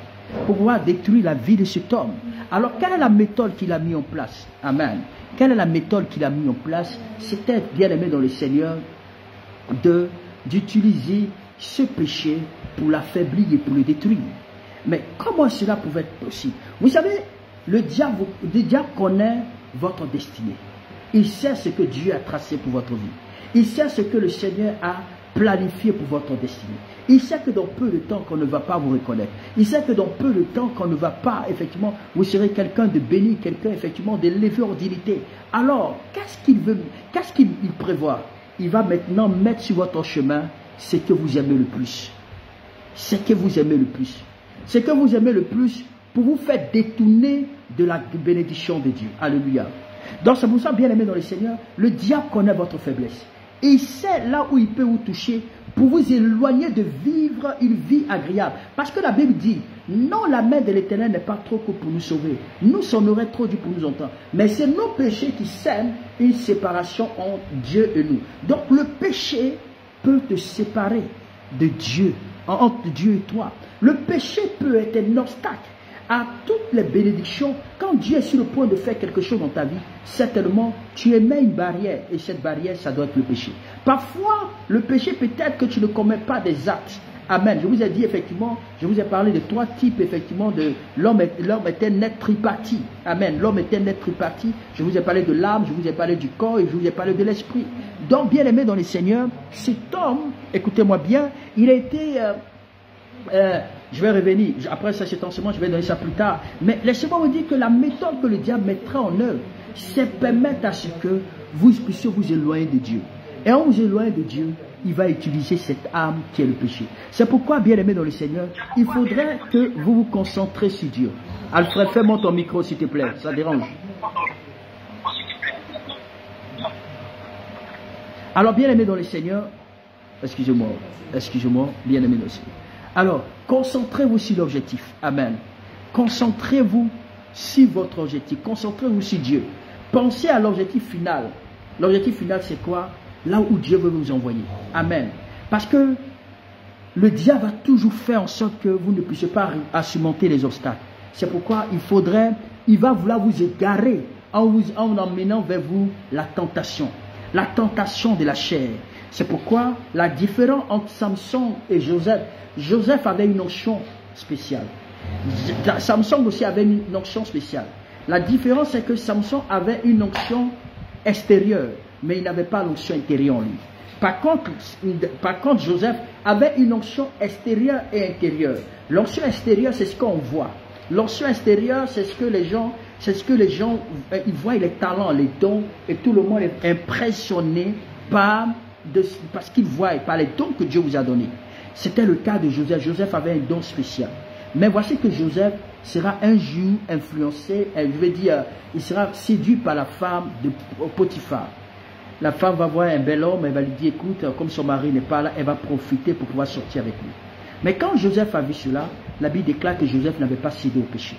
Pour pouvoir détruire la vie de cet homme. Alors, quelle est la méthode qu'il a mis en place? Amen. Quelle est la méthode qu'il a mis en place? C'était, bien aimé dans le Seigneur, d'utiliser ce péché pour l'affaiblir et pour le détruire. Mais comment cela pouvait être possible? Vous savez, le diable connaît votre destinée. Il sait ce que Dieu a tracé pour votre vie. Il sait ce que le Seigneur a planifié pour votre destinée. Il sait que dans peu de temps qu'on ne va pas vous reconnaître. Il sait que dans peu de temps qu'on ne va pas, effectivement, vous serez quelqu'un de béni, quelqu'un, effectivement, d'élevé en dignité. Alors, qu'est-ce qu'il veut, qu'est-ce qu'il prévoit? Il va maintenant mettre sur votre chemin ce que vous aimez le plus. Ce que vous aimez le plus. Ce que vous aimez le plus pour vous faire détourner de la bénédiction de Dieu. Alléluia. Donc c'est pour ça, bien aimé dans le Seigneur, le diable connaît votre faiblesse. Et il sait là où il peut vous toucher pour vous éloigner de vivre une vie agréable. Parce que la Bible dit, non, la main de l'Éternel n'est pas trop courte pour nous sauver. Nous, ça en aurait trop dur pour nous entendre. Mais c'est nos péchés qui sèment une séparation entre Dieu et nous. Donc le péché peut te séparer de Dieu, entre Dieu et toi. Le péché peut être un obstacle à toutes les bénédictions. Quand Dieu est sur le point de faire quelque chose dans ta vie, certainement, tu émets une barrière. Et cette barrière, ça doit être le péché. Parfois, le péché, peut-être que tu ne commets pas des actes. Amen. Je vous ai dit, effectivement, je vous ai parlé de 3 types, effectivement, de l'homme était net tripartite. Amen. L'homme était net tripartite. Je vous ai parlé de l'âme, je vous ai parlé du corps et je vous ai parlé de l'esprit. Donc, bien aimé dans le Seigneur, cet homme, écoutez-moi bien, il a été... je vais revenir, après ça cet enseignement, je vais donner ça plus tard. Mais laissez-moi vous dire que la méthode que le diable mettra en œuvre, c'est permettre à ce que vous puissiez vous éloigner de Dieu. Et en vous éloignant de Dieu, il va utiliser cette arme qui est le péché. C'est pourquoi, bien aimé dans le Seigneur, il faudrait que vous vous concentrez sur Dieu. Alfred, fais-moi ton micro s'il te plaît, ça dérange. Alors, bien aimé dans le Seigneur, excusez-moi, bien aimé dans le Seigneur. Alors, concentrez-vous sur l'objectif. Amen. Concentrez-vous sur votre objectif. Concentrez-vous sur Dieu. Pensez à l'objectif final. L'objectif final, c'est quoi? Là où Dieu veut vous envoyer. Amen. Parce que le diable va toujours faire en sorte que vous ne puissiez pas surmonter les obstacles. C'est pourquoi il va vouloir vous égarer en emmenant vers vous la tentation. La tentation de la chair. C'est pourquoi la différence entre Samson et Joseph, Joseph avait une onction spéciale. Samson aussi avait une onction spéciale. La différence, c'est que Samson avait une onction extérieure, mais il n'avait pas l'onction intérieure en lui. Par contre, Joseph avait une onction extérieure et intérieure. L'onction extérieure, c'est ce qu'on voit. L'onction extérieure, c'est ce que les gens, ils voient les talents, les dons, et tout le monde est impressionné parce qu'il voit, par les dons que Dieu vous a donnés. C'était le cas de Joseph. Joseph avait un don spécial. Mais voici que Joseph sera un jour influencé, il sera séduit par la femme de Potiphar. La femme va voir un bel homme, elle va lui dire, écoute, comme son mari n'est pas là, elle va profiter pour pouvoir sortir avec lui. Mais quand Joseph a vu cela, la Bible déclare que Joseph n'avait pas cédé au péché.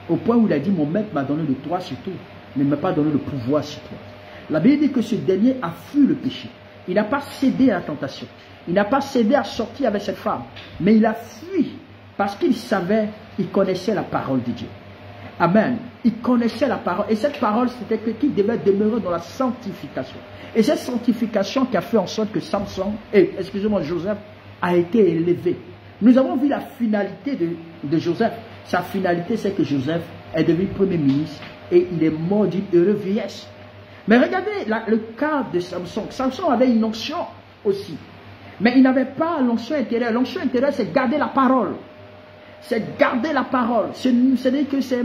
Au point où il a dit, mon maître m'a donné le droit sur tout, mais ne m'a pas donné le pouvoir sur toi. La Bible dit que ce dernier a fui le péché. Il n'a pas cédé à la tentation. Il n'a pas cédé à sortir avec cette femme. Mais il a fui parce qu'il savait, il connaissait la parole de Dieu. Amen. Il connaissait la parole. Et cette parole, c'était qu'il devait demeurer dans la sanctification. Et cette sanctification qui a fait en sorte que Samson, excusez-moi, Joseph, a été élevé. Nous avons vu la finalité de Joseph. Sa finalité, c'est que Joseph est devenu premier ministre et il est mort d'une heureuse vieillesse. Mais regardez le cas de Samson. Samson avait une onction aussi. Mais il n'avait pas l'onction intérieure. L'onction intérieure, c'est garder la parole. C'est garder la parole. C'est-à-dire que c'est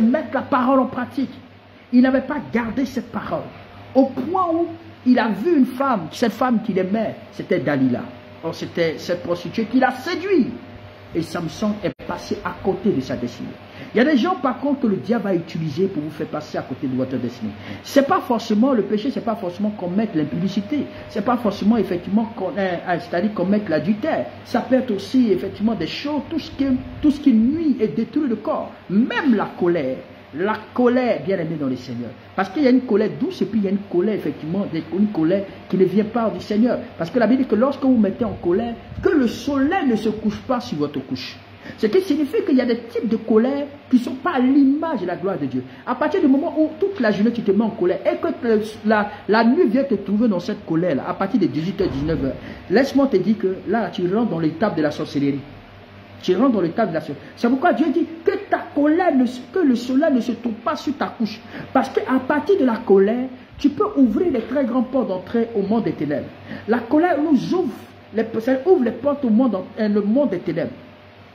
mettre la parole en pratique. Il n'avait pas gardé cette parole. Au point où il a vu une femme, cette femme qu'il aimait, c'était Dalila. Or, c'était cette prostituée qui l'a séduit. Et Samson est passé à côté de sa destinée. Il y a des gens, par contre, que le diable va utiliser pour vous faire passer à côté de votre destinée. C'est pas forcément le péché, c'est pas forcément commettre l'impudicité. C'est pas forcément, effectivement, c'est-à-dire commettre l'adultère. Ça peut être aussi, effectivement, des choses, tout ce qui nuit et détruit le corps. Même la colère. La colère, bien aimée dans le Seigneur. Parce qu'il y a une colère douce et puis il y a une colère, effectivement, une colère qui ne vient pas du Seigneur. Parce que la Bible dit que lorsque vous mettez en colère, que le soleil ne se couche pas sur votre couche. Ce qui signifie qu'il y a des types de colère qui ne sont pas à l'image de la gloire de Dieu. À partir du moment où toute la journée tu te mets en colère et que la nuit vient te trouver dans cette colère-là, à partir de 18h, 19h, laisse-moi te dire que là, tu rentres dans l'étape de la sorcellerie. Tu rentres dans l'état de la sorcellerie. C'est pourquoi Dieu dit que ta colère, que le soleil ne se trouve pas sur ta couche. Parce qu'à partir de la colère, tu peux ouvrir les très grands portes d'entrée au monde des ténèbres. La colère nous ouvre les portes au monde, le monde des ténèbres.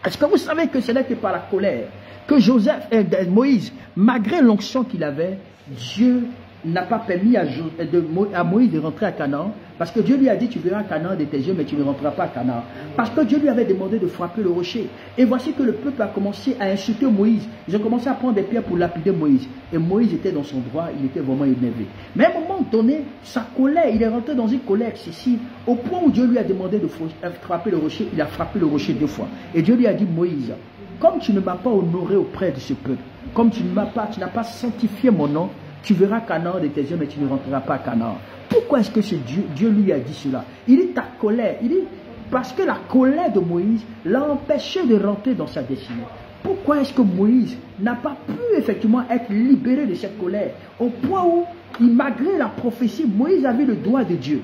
Est-ce que vous savez que ce n'est que par la colère que Moïse, malgré l'onction qu'il avait, Dieu n'a pas permis à Moïse de rentrer à Canaan, parce que Dieu lui a dit, tu verras Canaan de tes yeux, mais tu ne rentreras pas à Canaan. Parce que Dieu lui avait demandé de frapper le rocher. Et voici que le peuple a commencé à insulter Moïse. Ils ont commencé à prendre des pierres pour lapider Moïse. Et Moïse était dans son droit, il était vraiment énervé. Mais à un moment donné, sa colère, il est rentré dans une colère excessive, au point où Dieu lui a demandé de frapper le rocher. Il a frappé le rocher 2 fois. Et Dieu lui a dit, Moïse, comme tu ne m'as pas honoré auprès de ce peuple, comme tu n'as pas sanctifié mon nom, tu verras Canaan de tes yeux, mais tu ne rentreras pas à Canaan. Pourquoi est-ce que Dieu lui a dit cela? Il dit ta colère. Il dit parce que la colère de Moïse l'a empêché de rentrer dans sa destinée. Pourquoi est-ce que Moïse n'a pas pu effectivement être libéré de cette colère? Au point où, malgré la prophétie, Moïse avait le doigt de Dieu.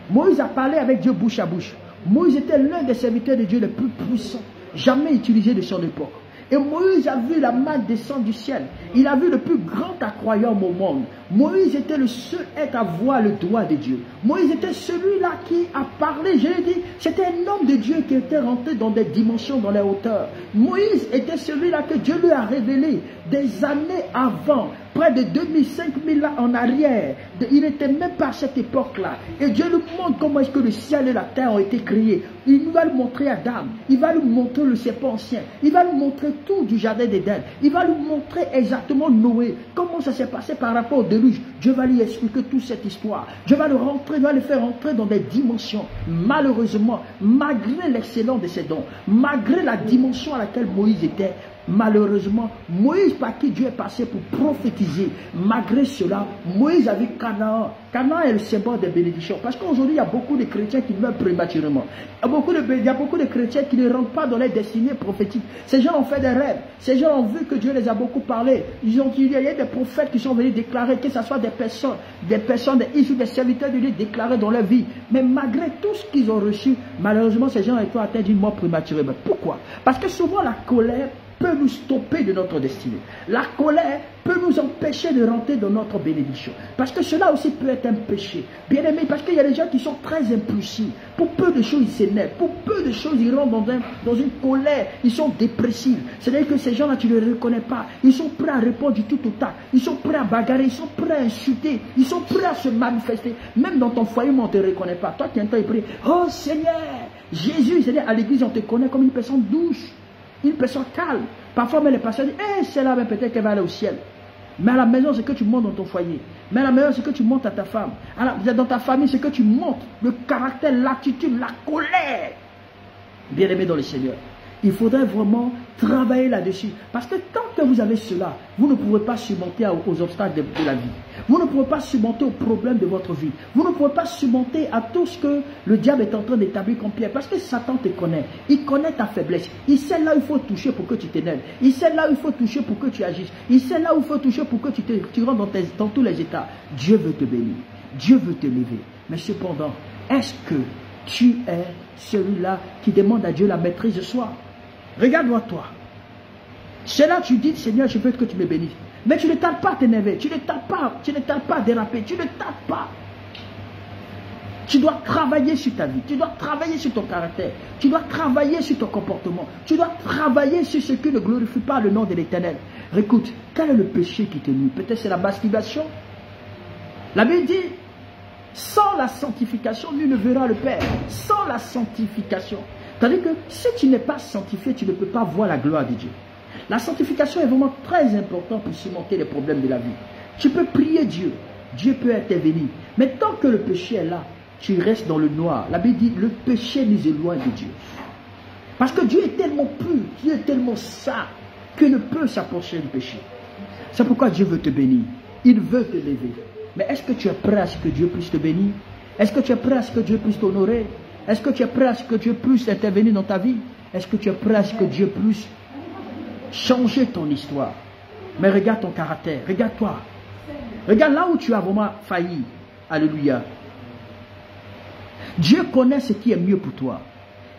Moïse a parlé avec Dieu bouche à bouche. Moïse était l'un des serviteurs de Dieu les plus puissants, jamais utilisé de son époque. Et Moïse a vu la main descendre du ciel. Il a vu le plus grand incroyable au monde. Moïse était le seul être à voir le doigt de Dieu. Moïse était celui-là qui a parlé. Je l'ai dit, c'était un homme de Dieu qui était rentré dans des dimensions, dans les hauteurs. Moïse était celui-là que Dieu lui a révélé des années avant, près de 2000, 5000 ans en arrière. Il n'était même pas à cette époque-là. Et Dieu nous montre comment est-ce que le ciel et la terre ont été créés. Il va nous montrer Adam. Il va nous montrer le serpent ancien. Il va nous montrer tout du jardin d'Éden. Il va nous montrer exactement Noé. Comment ça s'est passé par rapport au déluge. Dieu va lui expliquer toute cette histoire. Dieu va le faire rentrer dans des dimensions. Malheureusement, malgré l'excellence de ses dons, malgré la dimension à laquelle Moïse était, malheureusement, Moïse par qui Dieu est passé pour prophétiser, malgré cela, Moïse a vu Canaan. Canaan est le symbole des bénédictions. Parce qu'aujourd'hui, il y a beaucoup de chrétiens qui meurent prématurément. Il y a beaucoup de chrétiens qui ne rentrent pas dans les destinées prophétiques. Ces gens ont fait des rêves. Ces gens ont vu que Dieu les a beaucoup parlé. Il y a des prophètes qui sont venus déclarer, que ce soit des personnes issues des serviteurs de Dieu déclarées dans leur vie. Mais malgré tout ce qu'ils ont reçu, malheureusement, ces gens ont été atteints d'une mort prématurée. Mais pourquoi? Parce que souvent la colère peut nous stopper de notre destinée. La colère peut nous empêcher de rentrer dans notre bénédiction. Parce que cela aussi peut être un péché. Bien aimé, parce qu'il y a des gens qui sont très impulsifs. Pour peu de choses, ils s'énervent. Pour peu de choses, ils rentrent dans une colère. Ils sont dépressifs. C'est-à-dire que ces gens-là, tu ne les reconnais pas. Ils sont prêts à répondre du tout au tas. Ils sont prêts à bagarrer. Ils sont prêts à insulter. Ils sont prêts à se manifester. Même dans ton foyer, on ne te reconnaît pas. Toi qui entends et prie, oh Seigneur, Jésus, c'est-à-dire à l'église, on te connaît comme une personne douce. Une personne calme. Parfois, même les pasteurs disent, c'est là, mais peut-être qu'elle va aller au ciel. Mais à la maison, c'est que tu montes dans ton foyer. Mais à la maison, c'est que tu montes à ta femme. Dans ta famille, c'est que tu montes le caractère, l'attitude, la colère. Bien-aimé dans le Seigneur. Il faudrait vraiment travailler là-dessus. Parce que tant que vous avez cela, vous ne pourrez pas surmonter aux obstacles de la vie. Vous ne pourrez pas surmonter aux problèmes de votre vie. Vous ne pourrez pas surmonter à tout ce que le diable est en train d'établir comme pierre. Parce que Satan te connaît. Il connaît ta faiblesse. Il sait là où il faut toucher pour que tu t'énerves. Il sait là où il faut toucher pour que tu agisses. Il sait là où il faut toucher pour que tu rentres dans tous les états. Dieu veut te bénir. Dieu veut te lever. Mais cependant, est-ce que tu es celui-là qui demande à Dieu la maîtrise de soi? Regarde-moi toi. C'est là que tu dis, Seigneur, je veux que tu me bénisses. Mais tu ne tardes pas à t'énerver, tu ne tardes pas à déraper, tu ne tardes pas. Tu dois travailler sur ta vie, tu dois travailler sur ton caractère, tu dois travailler sur ton comportement, tu dois travailler sur ce qui ne glorifie pas le nom de l'Éternel. Écoute, quel est le péché qui te nuit? Peut-être c'est la masturbation. La Bible dit, sans la sanctification, nul ne verra le Père. Sans la sanctification. C'est-à-dire que si tu n'es pas sanctifié, tu ne peux pas voir la gloire de Dieu. La sanctification est vraiment très importante pour surmonter les problèmes de la vie. Tu peux prier Dieu. Dieu peut intervenir. Mais tant que le péché est là, tu restes dans le noir. La Bible dit, le péché nous éloigne de Dieu. Parce que Dieu est tellement pur, Dieu est tellement saint, qu'il ne peut s'approcher du péché. C'est pourquoi Dieu veut te bénir. Il veut te lever. Mais est-ce que tu es prêt à ce que Dieu puisse te bénir? Est-ce que tu es prêt à ce que Dieu puisse t'honorer? Est-ce que tu es prêt à ce que Dieu puisse intervenir dans ta vie? Est-ce que tu es prêt à ce que Dieu puisse changer ton histoire? Mais regarde ton caractère, regarde-toi. Regarde là où tu as vraiment failli. Alléluia. Dieu connaît ce qui est mieux pour toi.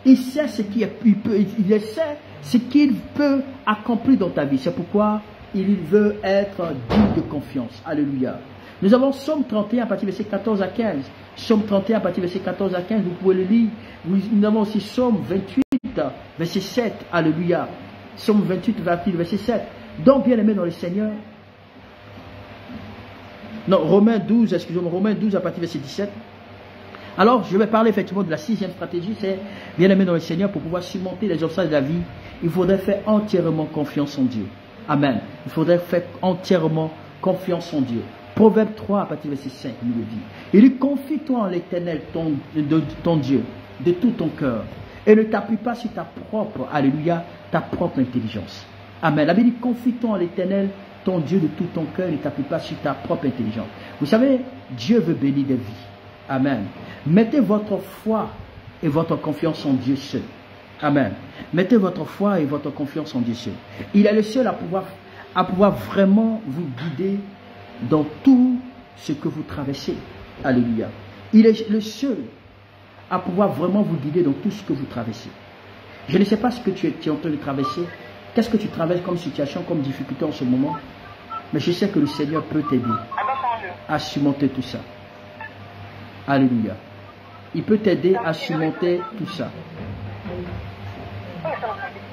Il sait ce qui est, il sait ce qu'il peut accomplir dans ta vie. C'est pourquoi il veut être digne de confiance. Alléluia. Nous avons Somme 31 à partir du verset 14 à 15. Somme 31 à partir du verset 14 à 15, vous pouvez le lire. Nous avons aussi Somme 28, verset 7. Alléluia. Somme 28, verset 7. Donc, bien aimé dans le Seigneur. Non, Romains 12, excusez-moi, Romains 12 à partir du verset 17. Alors, je vais parler effectivement de la sixième stratégie, c'est, bien aimé dans le Seigneur, pour pouvoir surmonter les obstacles de la vie, il faudrait faire entièrement confiance en Dieu. Amen. Il faudrait faire entièrement confiance en Dieu. Proverbe 3, à partir du verset 5, nous le dit. Il dit, confie-toi en l'Éternel, ton Dieu, de tout ton cœur, et ne t'appuie pas sur ta propre, alléluia, ta propre intelligence. Amen. La Bible dit, confie-toi en l'Éternel, ton Dieu, de tout ton cœur, et ne t'appuie pas sur ta propre intelligence. Vous savez, Dieu veut bénir des vies. Amen. Mettez votre foi et votre confiance en Dieu seul. Amen. Mettez votre foi et votre confiance en Dieu seul. Il est le seul à pouvoir vraiment vous guider dans tout ce que vous traversez. Alléluia. Il est le seul à pouvoir vraiment vous guider dans tout ce que vous traversez. Je ne sais pas ce que tu es en train de traverser. Qu'est-ce que tu traverses comme situation, comme difficulté en ce moment? Mais je sais que le Seigneur peut t'aider à surmonter tout ça. Alléluia. Il peut t'aider à surmonter tout ça.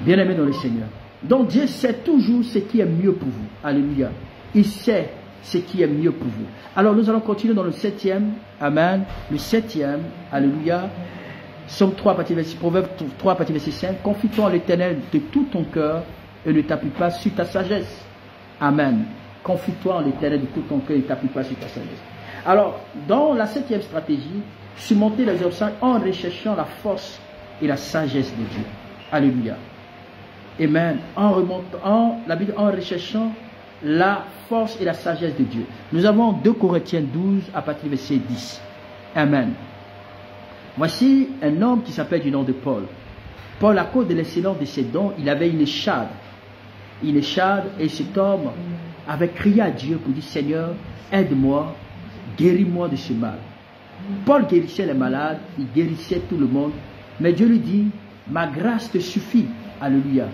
Bien-aimé dans le Seigneur. Donc Dieu sait toujours ce qui est mieux pour vous. Alléluia. Il sait ce qui est mieux pour vous. Alors nous allons continuer dans le 7e. Amen. Le 7e. Alléluia. Somme 3, Proverbe 3, verset 5. Confie-toi en l'Éternel de tout ton cœur et ne t'appuie pas sur ta sagesse. Amen. Confie-toi en l'Éternel de tout ton cœur et ne t'appuie pas sur ta sagesse. Alors, dans la 7e stratégie, surmonter les obstacles en recherchant la force et la sagesse de Dieu. Alléluia. Amen. En recherchant la force et la sagesse de Dieu. Nous avons 2 Corinthiens 12 à partir du verset 10. Amen. Voici un homme qui s'appelle du nom de Paul. Paul, à cause de l'excellence de ses dons, il avait une échade. Une échade, et cet homme avait crié à Dieu pour dire, Seigneur, aide-moi, guéris-moi de ce mal. Paul guérissait les malades, il guérissait tout le monde, mais Dieu lui dit, ma grâce te suffit. Alléluia.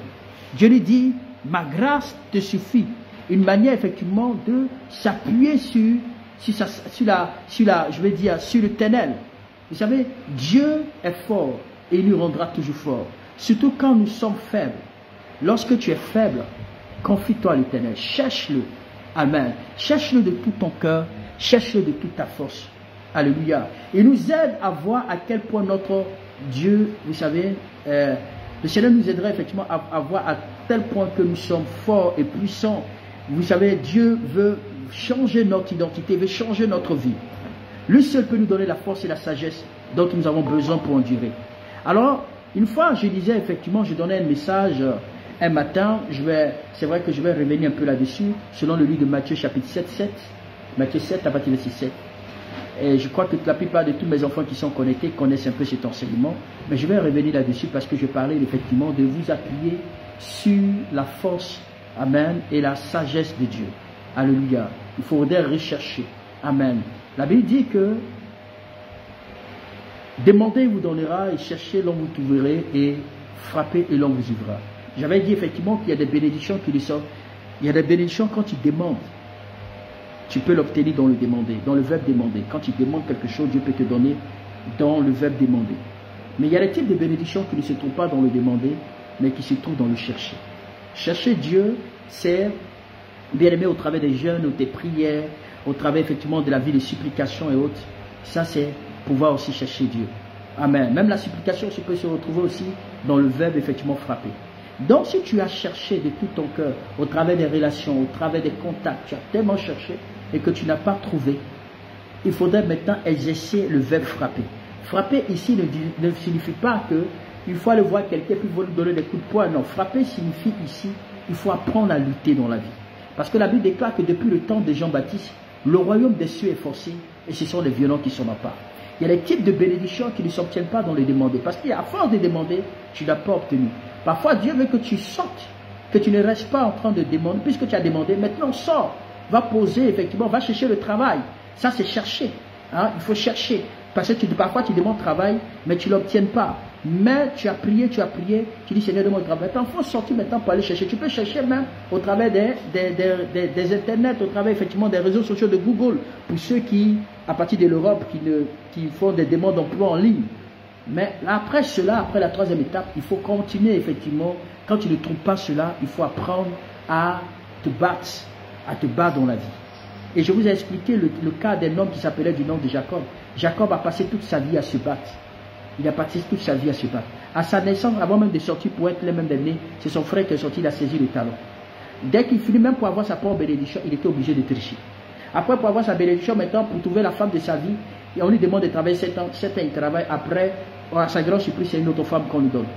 Dieu lui dit, ma grâce te suffit. Une manière effectivement de s'appuyer sur l'Éternel. Vous savez, Dieu est fort et il nous rendra toujours fort. Surtout quand nous sommes faibles. Lorsque tu es faible, confie-toi à l'Éternel. Cherche-le. Amen. Cherche-le de tout ton cœur. Cherche-le de toute ta force. Alléluia. Il nous aide à voir à quel point notre Dieu, vous savez, le Seigneur nous aiderait effectivement à voir à tel point que nous sommes forts et puissants. Vous savez, Dieu veut changer notre identité, veut changer notre vie. Lui seul peut nous donner la force et la sagesse dont nous avons besoin pour endurer. Alors, Une fois, je disais effectivement, je donnais un message un matin, c'est vrai que je vais revenir un peu là-dessus, selon le livre de Matthieu chapitre 7, Matthieu 7 à partir de 7. Et je crois que la plupart de tous mes enfants qui sont connectés connaissent un peu cet enseignement, mais je vais revenir là-dessus parce que je parlais effectivement de vous appuyer sur la force, amen, et la sagesse de Dieu. Alléluia. Il faudrait rechercher. Amen. La Bible dit que demandez, vous donnera, et cherchez, l'on vous trouverez, et frappez, et l'on vous ouvrira. J'avais dit effectivement qu'il y a des bénédictions qui lui sortent. Il y a des bénédictions quand tu demandes. Tu peux l'obtenir dans le demander, dans le verbe demander. Quand tu demandes quelque chose, Dieu peut te donner dans le verbe demander. Mais il y a des types de bénédictions qui ne se trouvent pas dans le demander, mais qui se trouvent dans le chercher. Chercher Dieu, c'est bien aimé au travers des jeûnes, des prières, au travers effectivement de la vie de supplication et autres. Ça, c'est pouvoir aussi chercher Dieu. Amen. Même la supplication, ça peut se retrouver aussi dans le verbe effectivement frapper. Donc, si tu as cherché de tout ton cœur, au travers des relations, au travers des contacts, tu as tellement cherché et que tu n'as pas trouvé, il faudrait maintenant exercer le verbe frapper. Frapper ici ne signifie pas que il faut aller voir quelqu'un puis lui donner des coups de poing. Non, frapper signifie ici, il faut apprendre à lutter dans la vie. Parce que la Bible déclare que depuis le temps de Jean-Baptiste, le royaume des cieux est forcé et ce sont les violents qui sont en part. Il y a des types de bénédictions qui ne s'obtiennent pas dans les demander. Parce qu'à force de demander, tu ne l'as pas obtenu. Parfois, Dieu veut que tu sortes, que tu ne restes pas en train de demander. Puisque tu as demandé, maintenant sors, va poser, effectivement, va chercher le travail. Ça, c'est chercher. Hein? Il faut chercher. Parce que parfois, tu demandes travail, mais tu ne l'obtiens pas. Mais tu as prié, tu dis Seigneur, demande le travail. Maintenant, il faut sortir maintenant pour aller chercher. Tu peux chercher même au travers des internets, au travers effectivement des réseaux sociaux de Google, pour ceux qui, à partir de l'Europe, qui font des demandes d'emploi en ligne. Mais après cela, après la troisième étape, il faut continuer effectivement. Quand tu ne trouves pas cela, il faut apprendre à te battre dans la vie. Et je vous ai expliqué le cas d'un homme qui s'appelait du nom de Jacob. Jacob a passé toute sa vie à se battre. Il a passé toute sa vie à se battre. À sa naissance, avant même de sortir pour être le même né, c'est son frère qui est sorti, il a saisi le talon. Dès qu'il finit, même pour avoir sa propre bénédiction, il était obligé de tricher. Après, pour avoir sa bénédiction, maintenant, pour trouver la femme de sa vie, on lui demande de travailler 7 ans, il travaille. Après, à sa grande surprise, c'est une autre femme qu'on lui donne.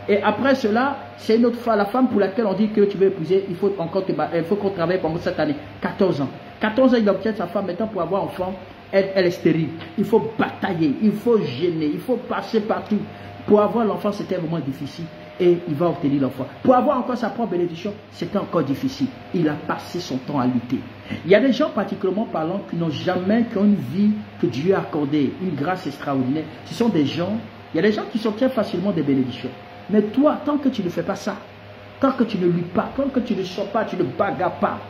Et après cela, c'est une autre femme, la femme pour laquelle on dit que tu veux épouser, il faut qu'on travaille pendant cette année, 14 ans. 14 ans, il obtient sa femme, maintenant, pour avoir enfant. Elle est stérile. Il faut batailler, il faut gêner, il faut passer partout. Pour avoir l'enfant, c'était vraiment difficile. Et il va obtenir l'enfant. Pour avoir encore sa propre bénédiction, c'était encore difficile. Il a passé son temps à lutter. Il y a des gens, particulièrement parlant, qui n'ont jamais qu'une vie que Dieu a accordée, une grâce extraordinaire. Ce sont des gens, il y a des gens qui s'obtiennent facilement des bénédictions. Mais toi, tant que tu ne fais pas ça, tant que tu ne luttes pas, tant que tu ne sors pas, tu ne bagarres pas,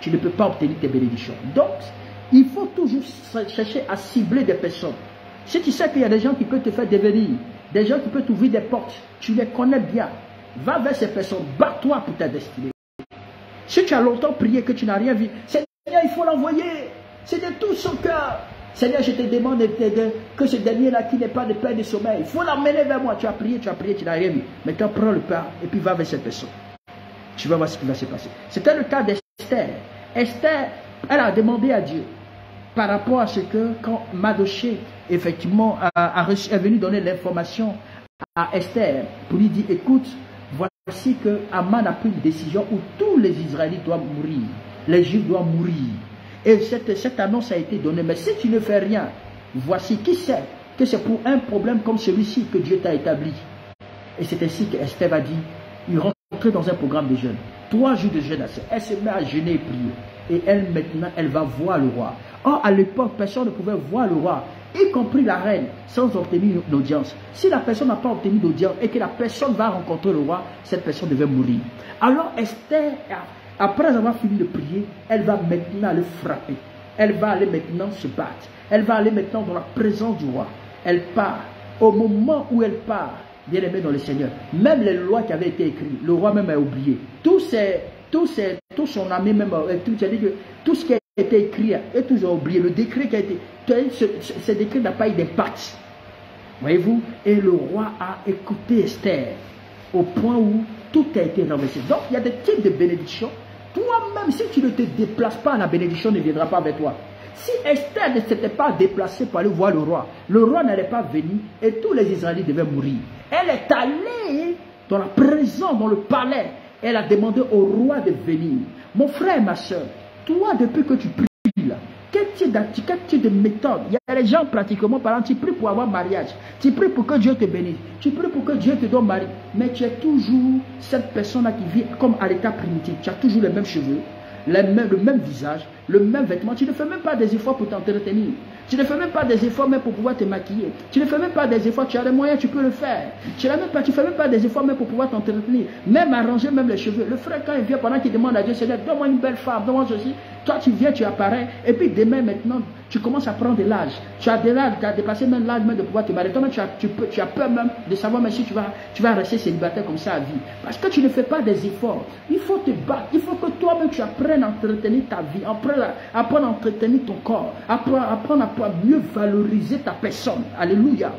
tu ne peux pas obtenir tes bénédictions. Donc, il faut toujours chercher à cibler des personnes. Si tu sais qu'il y a des gens qui peuvent te faire devenir, des gens qui peuvent t'ouvrir des portes, tu les connais bien, va vers ces personnes, bats-toi pour ta destinée. Si tu as longtemps prié que tu n'as rien vu, Seigneur, il faut l'envoyer. C'est de tout son cœur. Seigneur, je te demande que ce dernier-là qui n'est pas de paix de sommeil, il faut l'emmener vers moi. Tu as prié, tu n'as rien vu. Maintenant, prends le pas et puis va vers cette personne. Tu vas voir ce qui va se passer. C'était le cas d'Esther. Esther, elle a demandé à Dieu par rapport à ce que quand Mardochée effectivement est venu donner l'information à Esther pour lui dire écoute, voici que Haman a pris une décision où tous les Israélites doivent mourir, les Juifs doivent mourir. Et cette annonce a été donnée. Mais si tu ne fais rien, voici qui sait que c'est pour un problème comme celui-ci que Dieu t'a établi. Et c'est ainsi que Esther a dit, il rentrait dans un programme de jeûne. 3 jours de jeûne. Elle se met à jeûner et prier. Et elle, maintenant, elle va voir le roi. Or, à l'époque, personne ne pouvait voir le roi, y compris la reine, sans obtenir une audience. Si la personne n'a pas obtenu d'audience et que la personne va rencontrer le roi, cette personne devait mourir. Alors, Esther, après avoir fini de prier, elle va maintenant le frapper. Elle va aller maintenant se battre. Elle va aller maintenant dans la présence du roi. Elle part. Au moment où elle part, bien aimé dans le Seigneur, même les lois qui avaient été écrites, le roi même a oublié. Tout son ami même, tout ce qui a été écrit, et tout a oublié. Le décret qui a été, ce décret n'a pas eu d'impact. Voyez-vous? Et le roi a écouté Esther au point où tout a été renversé. Donc, il y a des types de bénédictions. Toi-même, si tu ne te déplaces pas, la bénédiction ne viendra pas vers toi. Si Esther ne s'était pas déplacée pour aller voir le roi n'allait pas venir et tous les Israélites devaient mourir. Elle est allée dans la présence, dans le palais. Elle a demandé au roi de venir. Mon frère et ma soeur, toi, depuis que tu pries là, quel type de méthode? Il y a des gens pratiquement parlant, tu pries pour avoir mariage, tu pries pour que Dieu te bénisse, tu pries pour que Dieu te donne mari, mais tu es toujours cette personne-là qui vit comme à l'état primitif. Tu as toujours les mêmes cheveux, le même visage, le même vêtement. Tu ne fais même pas des efforts pour t'entretenir. Tu ne fais même pas des efforts même pour pouvoir te maquiller. Tu ne fais même pas des efforts, tu as les moyens, tu peux le faire. Tu ne fais même pas des efforts même pour pouvoir t'entretenir. Même arranger même les cheveux. Le frère quand il vient pendant qu'il demande à Dieu, Seigneur, donne-moi une belle femme, donne-moi ceci. Toi tu viens, tu apparais. Et puis demain maintenant, tu commences à prendre de l'âge. Tu as dépassé même l'âge même de pouvoir te marier. Toi-même tu as peur même de savoir même si tu vas rester célibataire comme ça à vie. Parce que tu ne fais pas des efforts. Il faut te battre. Il faut que toi-même tu apprennes à entretenir ta vie. Apprendre à entretenir ton corps. Apprendre à mieux valoriser ta personne. Alléluia.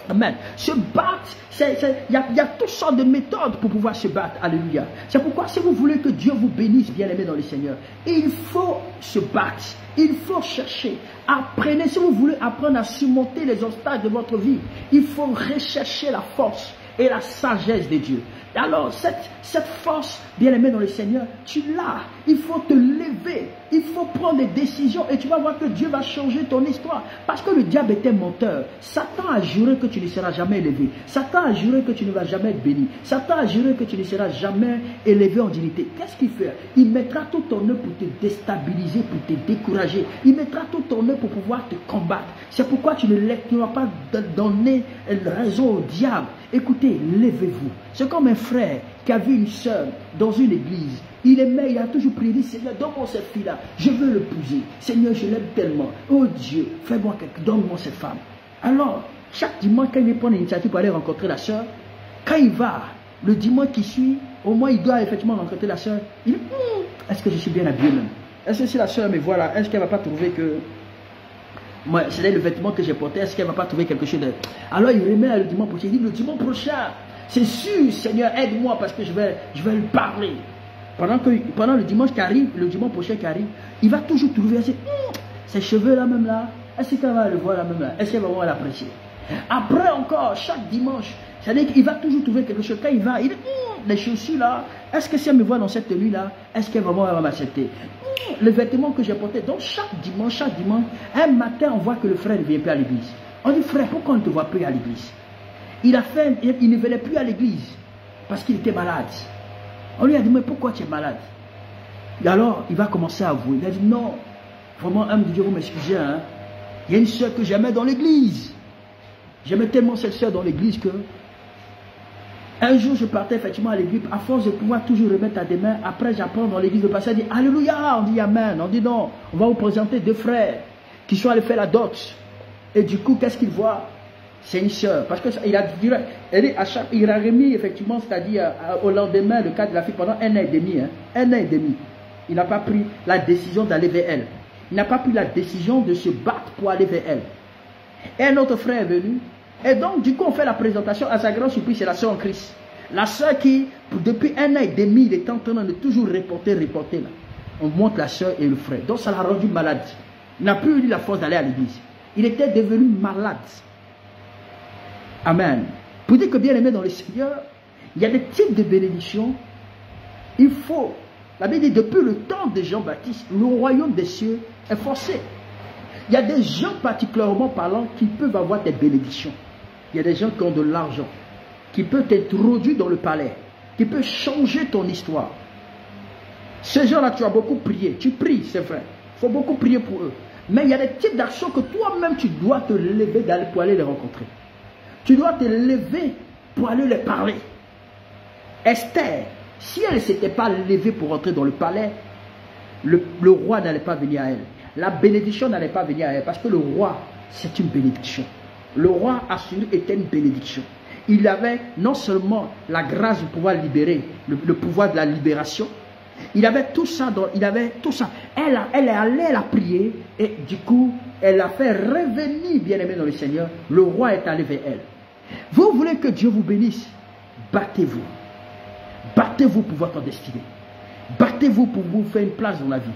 Amen. Se battre, il y a toutes sortes de méthodes pour pouvoir se battre. Alléluia. C'est pourquoi si vous voulez que Dieu vous bénisse, bien-aimés dans le Seigneur, il faut se battre. Il faut chercher. Apprenez, si vous voulez apprendre à surmonter les obstacles de votre vie, il faut rechercher la force et la sagesse de Dieu. Alors, cette force, bien-aimé dans le Seigneur, tu l'as. Il faut te lever. Il faut prendre des décisions et tu vas voir que Dieu va changer ton histoire. Parce que le diable était menteur. Satan a juré que tu ne seras jamais élevé. Satan a juré que tu ne vas jamais être béni. Satan a juré que tu ne seras jamais élevé en dignité. Qu'est-ce qu'il fait? Il mettra tout ton œuvre pour te déstabiliser, pour te décourager. Il mettra tout ton œuvre pour pouvoir te combattre. C'est pourquoi tu ne vas pas donner raison au diable. Écoutez, levez-vous. C'est comme un frère qui a vu une sœur dans une église. Il aimait, il a toujours prié, dit, Seigneur, donne-moi cette fille-là, je veux l'épouser. Seigneur, je l'aime tellement. Oh Dieu, fais-moi quelque, donne-moi cette femme. Alors, chaque dimanche, quand il prend l'initiative pour aller rencontrer la sœur, quand il va, le dimanche qui suit, au moins il doit effectivement rencontrer la sœur, il dit, est-ce que je suis bien habillé même? Est-ce que si la sœur me voit là, est-ce qu'elle ne va pas trouver que moi, c'est le vêtement que j'ai porté, est-ce qu'elle ne va pas trouver quelque chose de... Alors il remet le dimanche prochain, il dit, le dimanche prochain, c'est sûr, Seigneur, aide-moi parce que je vais lui parler. Pendant le dimanche qui arrive, le dimanche prochain qui arrive, il va toujours trouver ces cheveux-là même là, est-ce qu'elle va le voir là même là, est-ce qu'elle va vraiment l'apprécier? Après encore, chaque dimanche, c'est-à-dire qu'il va toujours trouver quelque chose. Quand il va, il dit, les chaussures là, est-ce que si elle me voit dans cette tenue là, est-ce qu'elle va vraiment m'accepter? Le vêtement que j'ai porté, donc chaque dimanche, un matin on voit que le frère ne vient plus à l'église. On dit, frère, pourquoi on ne te voit plus à l'église? Il ne venait plus à l'église parce qu'il était malade. On lui a dit, mais pourquoi tu es malade? Et alors, il va commencer à avouer. Il a dit, non, vraiment, homme de Dieu, vous m'excusez, hein. Il y a une soeur que j'aimais dans l'église. J'aimais tellement cette soeur dans l'église que un jour, je partais effectivement à l'église, à force de pouvoir toujours remettre à des mains. Après, j'apprends dans l'église, le pasteur dit, Alléluia, on dit Amen. On dit non, on va vous présenter deux frères qui sont allés faire la dot. Et du coup, qu'est-ce qu'ils voient? C'est une sœur. Parce qu'il a remis effectivement, c'est-à-dire au lendemain, le cas de la fille pendant 1 an et demi. Hein, 1 an et demi. Il n'a pas pris la décision d'aller vers elle. Il n'a pas pris la décision de se battre pour aller vers elle. Et un autre frère est venu. Et donc, du coup, on fait la présentation. À sa grande surprise, c'est la sœur en Christ. La sœur qui, depuis 1 an et demi, il est en train de toujours reporter là. On montre la sœur et le frère. Donc, ça l'a rendu malade. Il n'a plus eu la force d'aller à l'église. Il était devenu malade. Amen. Pour dire que bien aimé dans le Seigneur, il y a des types de bénédictions. Il faut, la Bible dit, depuis le temps de Jean-Baptiste, le royaume des cieux est forcé. Il y a des gens particulièrement parlant qui peuvent avoir des bénédictions. Il y a des gens qui ont de l'argent, qui peuvent t'introduire dans le palais, qui peuvent changer ton histoire. Ces gens-là, tu as beaucoup prié. Tu pries, c'est vrai. Il faut beaucoup prier pour eux. Mais il y a des types d'actions que toi-même, tu dois te lever pour aller les rencontrer. Tu dois te lever pour aller les parler. Esther, si elle ne s'était pas levée pour entrer dans le palais, le roi n'allait pas venir à elle. La bénédiction n'allait pas venir à elle. Parce que le roi, c'est une bénédiction. Le roi assuré était une bénédiction. Il avait non seulement la grâce de pouvoir libérer, le pouvoir de la libération, il avait tout ça. Elle est allée, elle a prié, et du coup, elle a fait revenir, bien-aimé dans le Seigneur. Le roi est allé vers elle. Vous voulez que Dieu vous bénisse? Battez-vous. Battez-vous pour votre destinée. Battez-vous pour vous faire une place dans la vie.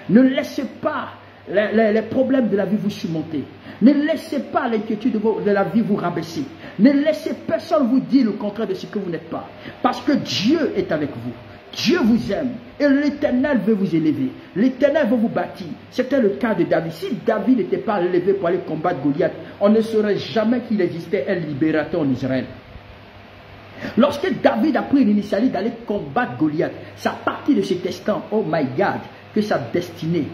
Ne laissez pas les problèmes de la vie vous surmonter. Ne laissez pas l'inquiétude de la vie vous rabaisser. Ne laissez personne vous dire le contraire de ce que vous n'êtes pas. Parce que Dieu est avec vous. Dieu vous aime. Et l'Éternel veut vous élever. L'Éternel veut vous bâtir. C'était le cas de David. Si David n'était pas élevé pour aller combattre Goliath, on ne saurait jamais qu'il existait un libérateur en Israël. Lorsque David a pris l'initiative d'aller combattre Goliath, c'est à partir de cet instant, oh my God, que sa destinée,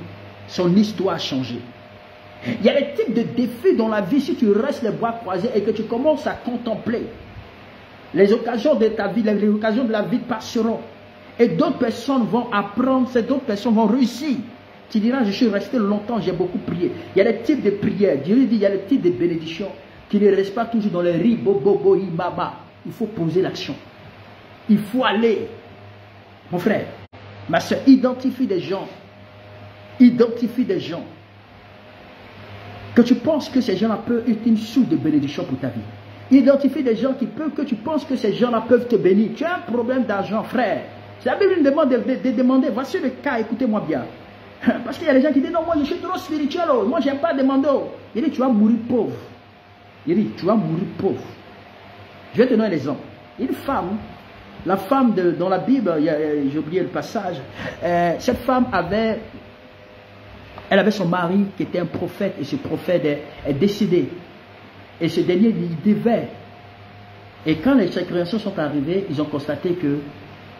son histoire a changé. Il y a des types de défis dans la vie si tu restes les bras croisés et que tu commences à contempler. Les occasions de ta vie, les occasions de la vie passeront. Et d'autres personnes vont apprendre, ces d'autres personnes vont réussir. Tu diras, je suis resté longtemps, j'ai beaucoup prié. Il y a des types de prières, Dieu dit, il y a des types de bénédictions qui ne restent pas toujours dans les riz, bobo, imama. Il faut poser l'action. Il faut aller. Mon frère, ma soeur, identifie des gens. Identifie des gens. Que tu penses que ces gens-là peuvent être une source de bénédiction pour ta vie. Identifie des gens que tu penses que ces gens-là peuvent te bénir. Tu as un problème d'argent, frère. C'est la Bible nous demande de demander. Voici le cas, écoutez-moi bien. Parce qu'il y a des gens qui disent, non, moi je suis trop spirituel, moi je n'aime pas demander. Il dit, tu vas mourir pauvre. Il dit, tu vas mourir pauvre. Je vais te donner un exemple. Une femme, la femme dans la Bible, j'ai oublié le passage, cette femme avait son mari qui était un prophète et ce prophète est décédé. Et ce dernier lui devait. Et quand les créations sont arrivées, ils ont constaté que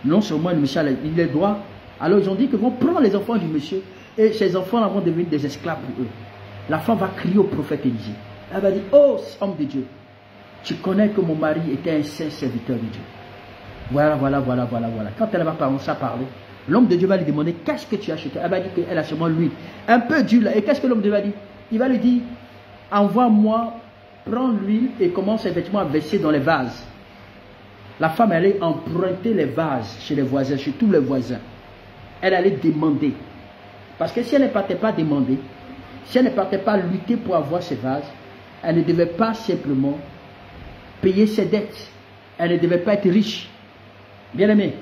non seulement le monsieur il les doit, alors ils ont dit qu'ils vont prendre les enfants du monsieur et ces enfants vont devenir des esclaves pour eux. La femme va crier au prophète Élisée. Elle va dire, oh homme de Dieu, tu connais que mon mari était un saint serviteur de Dieu. Voilà. Quand elle va commencer à parler, l'homme de Dieu va lui demander, qu'est-ce que tu as acheté? Elle va dire qu'elle a seulement l'huile. Un peu d'huile. Et qu'est-ce que l'homme de Dieu va dire? Il va lui dire, envoie-moi, prends l'huile et commence effectivement à verser dans les vases. La femme allait emprunter les vases chez les voisins, chez tous les voisins. Elle allait demander. Parce que si elle ne partait pas demander, si elle ne partait pas lutter pour avoir ces vases, elle ne devait pas simplement payer ses dettes. Elle ne devait pas être riche. Bien aimé,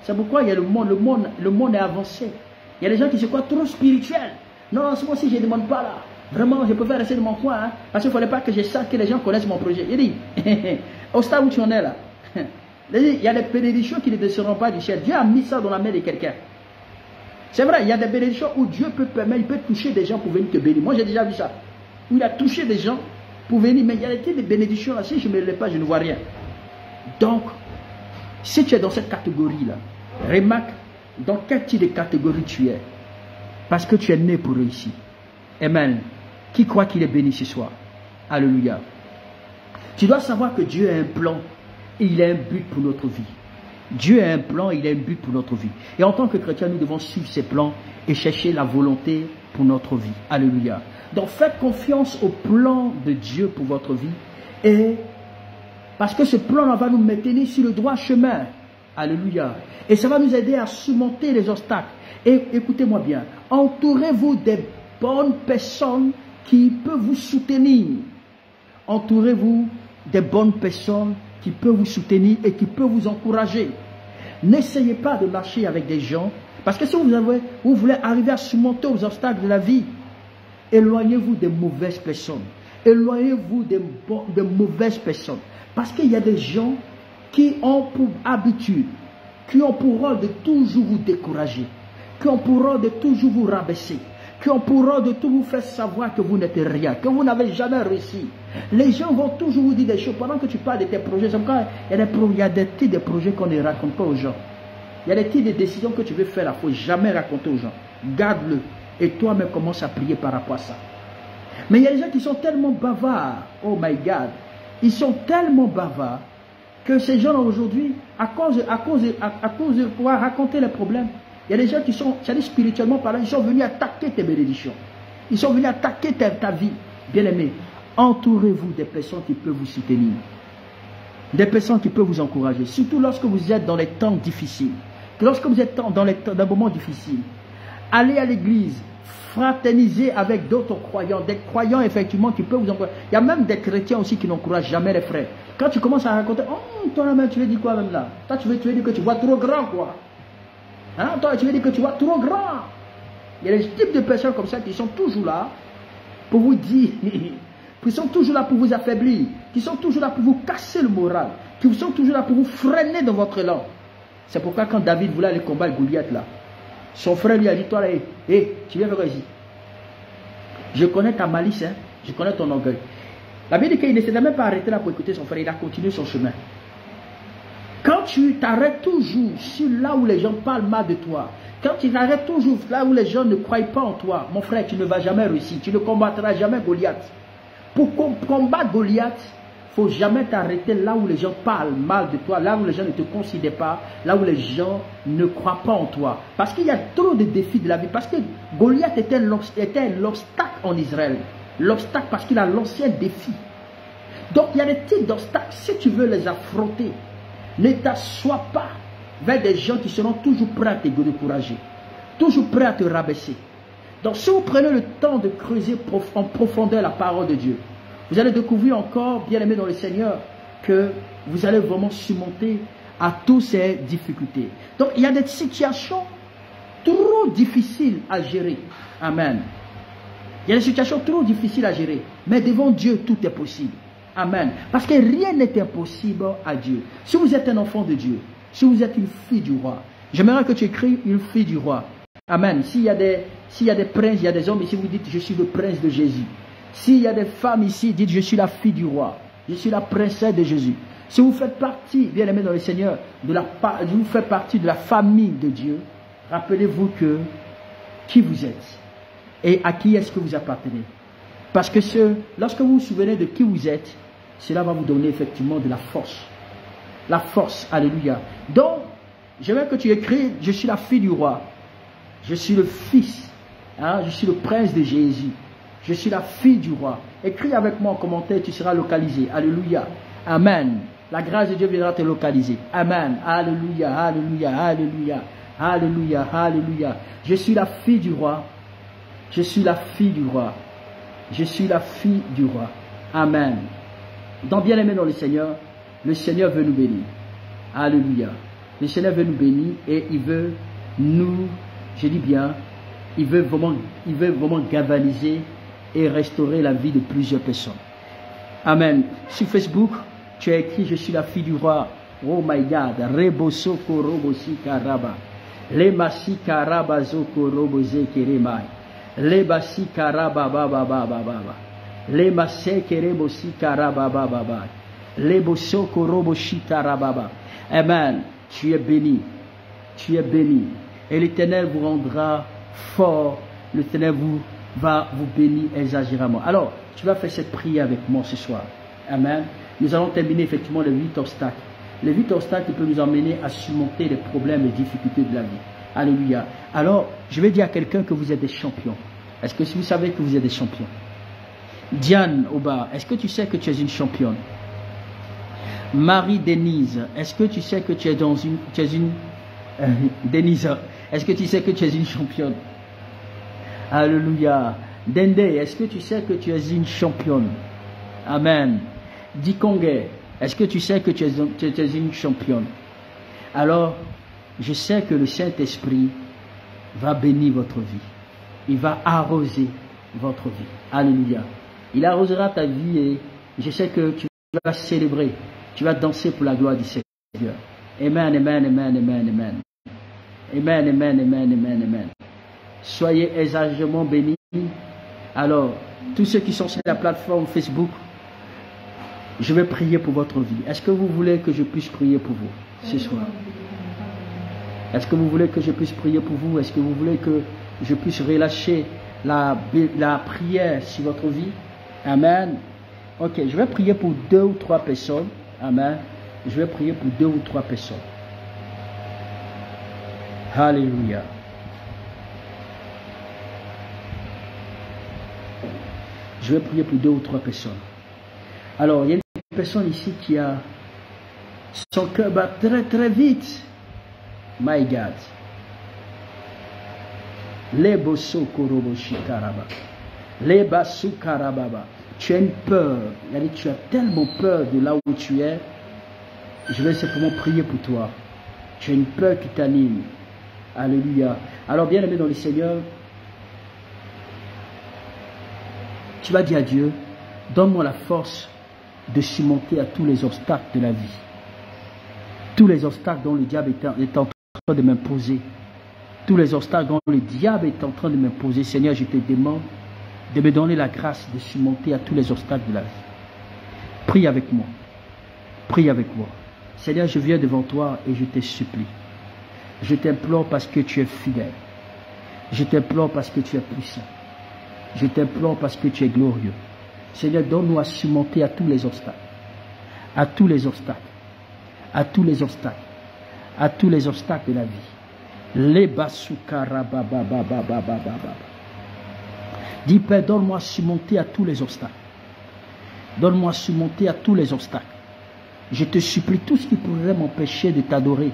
c'est pourquoi il y a le monde est avancé. Il y a des gens qui se croient trop spirituels. Non, c'est moi si je ne demande pas là. Vraiment, je préfère rester dans mon coin. Parce qu'il ne fallait pas que je sache que les gens connaissent mon projet. Il dit, au stade où tu en es là, il y a des bénédictions qui ne descendront pas du ciel. Dieu a mis ça dans la main de quelqu'un. C'est vrai, il y a des bénédictions où Dieu peut permettre, il peut toucher des gens pour venir te bénir. Moi, j'ai déjà vu ça. Où il a touché des gens pour venir. Mais il y a des bénédictions là. Si je ne me lève pas, je ne vois rien. Donc, si tu es dans cette catégorie-là, remarque dans quel type de catégorie tu es. Parce que tu es né pour réussir. Amen. Qui croit qu'il est béni ce soir? Alléluia. Tu dois savoir que Dieu a un plan et il a un but pour notre vie. Dieu a un plan et il a un but pour notre vie. Et en tant que chrétien, nous devons suivre ses plans et chercher la volonté pour notre vie. Alléluia. Donc faites confiance au plan de Dieu pour votre vie. Et parce que ce plan va nous maintenir sur le droit chemin. Alléluia. Et ça va nous aider à surmonter les obstacles. Et écoutez-moi bien. Entourez-vous des bonnes personnes qui peuvent vous soutenir. Entourez-vous des bonnes personnes qui peuvent vous soutenir et qui peuvent vous encourager. N'essayez pas de marcher avec des gens, parce que si vous voulez arriver à surmonter aux obstacles de la vie, éloignez-vous des mauvaises personnes. Éloignez-vous des mauvaises personnes. Parce qu'il y a des gens qui ont pour habitude, qui ont pour rôle de toujours vous décourager, qui ont pour rôle de toujours vous rabaisser, qui ont pour rôle de tout vous faire savoir que vous n'êtes rien, que vous n'avez jamais réussi. Les gens vont toujours vous dire des choses. Pendant que tu parles de tes projets, il y a des types de projets qu'on ne raconte pas aux gens. Il y a des types de décisions que tu veux faire, il ne faut jamais raconter aux gens. Garde-le. Et toi-même commence à prier par rapport à ça. Mais il y a des gens qui sont tellement bavards. Oh my God. Ils sont tellement bavards que ces gens aujourd'hui, à cause de pouvoir raconter les problèmes, il y a des gens qui sont, c'est-à-dire spirituellement parlant, ils sont venus attaquer tes bénédictions. Ils sont venus attaquer ta vie. Bien-aimé, entourez-vous des personnes qui peuvent vous soutenir. Des personnes qui peuvent vous encourager. Surtout lorsque vous êtes dans les temps difficiles. Lorsque vous êtes dans des moments difficiles. Allez à l'église. Fraterniser avec d'autres croyants. Des croyants effectivement qui peuvent vous encourager. Il y a même des chrétiens aussi qui n'encouragent jamais les frères. Quand tu commences à raconter, oh, toi là-même, tu veux dire quoi même là? Toi, tu veux dire que tu vois trop grand quoi? Hein? Toi, tu veux dire que tu vois trop grand. Il y a des types de personnes comme ça qui sont toujours là pour vous dire qui sont toujours là pour vous affaiblir, qui sont toujours là pour vous casser le moral, qui sont toujours là pour vous freiner dans votre élan. C'est pourquoi quand David voulait aller combattre Goliath là, son frère lui a dit, toi là, tu viens faire ici. Je connais ta malice, hein, je connais ton orgueil. La Bible dit qu'il ne s'est même pas arrêté là pour écouter son frère, il a continué son chemin. Quand tu t'arrêtes toujours sur là où les gens parlent mal de toi, quand tu t'arrêtes toujours là où les gens ne croient pas en toi, mon frère, tu ne vas jamais réussir, tu ne combattras jamais Goliath. Pour combattre Goliath, il ne faut jamais t'arrêter là où les gens parlent mal de toi, là où les gens ne te considèrent pas, là où les gens ne croient pas en toi. Parce qu'il y a trop de défis de la vie. Parce que Goliath était l'obstacle en Israël. L'obstacle parce qu'il a l'ancien défi. Donc il y a des types d'obstacles. Si tu veux les affronter, ne t'assois pas vers des gens qui seront toujours prêts à te décourager, toujours prêts à te rabaisser. Donc si vous prenez le temps de creuser en profondeur la parole de Dieu, vous allez découvrir encore, bien aimé dans le Seigneur, que vous allez vraiment surmonter à toutes ces difficultés. Donc il y a des situations trop difficiles à gérer. Amen. Il y a des situations trop difficiles à gérer. Mais devant Dieu, tout est possible. Amen. Parce que rien n'est impossible à Dieu. Si vous êtes un enfant de Dieu, si vous êtes une fille du roi, j'aimerais que tu écris une fille du roi. Amen. S'il y a des princes, il y a des hommes ici, vous dites, je suis le prince de Jésus. S'il y a des femmes ici, dites, je suis la fille du roi. Je suis la princesse de Jésus. Si vous faites partie, bien aimé dans le Seigneur, vous faites partie de la famille de Dieu, rappelez-vous que qui vous êtes et à qui est-ce que vous appartenez. Parce que lorsque vous vous souvenez de qui vous êtes, cela va vous donner effectivement de la force. La force, alléluia. Donc, je veux que tu écris, je suis la fille du roi. Je suis le fils. Hein, je suis le prince de Jésus. Je suis la fille du roi. Écris avec moi en commentaire, tu seras localisé. Alléluia. Amen. La grâce de Dieu viendra te localiser. Amen. Alléluia, alléluia, alléluia. Alléluia, alléluia. Je suis la fille du roi. Je suis la fille du roi. Je suis la fille du roi. Amen. Donc, bien aimé dans le Seigneur veut nous bénir. Alléluia. Le Seigneur veut nous bénir et il veut nous, je dis bien, il veut vraiment galvaniser et restaurer la vie de plusieurs personnes. Amen. Sur Facebook, tu as écrit, je suis la fille du roi. Oh my God. Reboso korobosi karaba. Lemasi karaba zoko roboze keremai. Lebasi karaba baba baba baba. Lemase kerebosi karaba baba baba. Leboso koroboshi karababa. Amen. Tu es béni. Tu es béni. Et l'Éternel vous rendra fort. L'Éternel va vous bénir exagérément. Alors, tu vas faire cette prière avec moi ce soir. Amen. Nous allons terminer effectivement les 8 obstacles. Les 8 obstacles qui peuvent nous emmener à surmonter les problèmes et les difficultés de la vie. Alléluia. Alors, je vais dire à quelqu'un que vous êtes des champions. Est-ce que vous savez que vous êtes des champions? Diane Oba, est-ce que tu sais que tu es une championne? Marie-Denise, est-ce que tu sais que tu es Denise, est-ce que tu sais que tu es une championne? Alléluia. Dende, est-ce que tu sais que tu es une championne? Amen. Dikonge, est-ce que tu sais que tu es une championne? Alors, je sais que le Saint-Esprit va bénir votre vie. Il va arroser votre vie. Alléluia. Il arrosera ta vie et je sais que tu vas célébrer. Tu vas danser pour la gloire du Seigneur. Amen, amen, amen, amen, amen. Amen, amen, amen, amen, amen. Soyez exagérément bénis. Alors, tous ceux qui sont sur la plateforme Facebook, je vais prier pour votre vie. Est-ce que vous voulez que je puisse prier pour vous ce soir? Est-ce que vous voulez que je puisse prier pour vous? Est-ce que vous voulez que je puisse relâcher la prière sur votre vie? Amen. Ok, je vais prier pour 2 ou 3 personnes. Amen. Je vais prier pour 2 ou 3 personnes. Alléluia. Je vais prier pour 2 ou 3 personnes. Alors, il y a une personne ici qui a son cœur bat très très vite. My God. Leboso koroboshi karaba. Lebasu karababa. Tu as une peur. Tu as tellement peur de là où tu es. Je vais simplement prier pour toi. Tu as une peur qui t'anime. Alléluia. Alors, bien aimé dans le Seigneur, tu vas dire à Dieu, Donne-moi la force de surmonter à tous les obstacles de la vie. Tous les obstacles dont le diable est en train de m'imposer. Tous les obstacles dont le diable est en train de m'imposer. Seigneur, je te demande de me donner la grâce de surmonter à tous les obstacles de la vie. Prie avec moi. Prie avec moi. Seigneur, je viens devant toi et je te supplie. Je t'implore parce que tu es fidèle. Je t'implore parce que tu es puissant. Je t'implore parce que tu es glorieux. Seigneur, donne-nous à surmonter à tous les obstacles. À tous les obstacles. À tous les obstacles. À tous les obstacles de la vie. Les basukara baba baba baba baba. Dis Père, donne-moi à surmonter à tous les obstacles. Donne-moi à surmonter à tous les obstacles. Je te supplie, tout ce qui pourrait m'empêcher de t'adorer,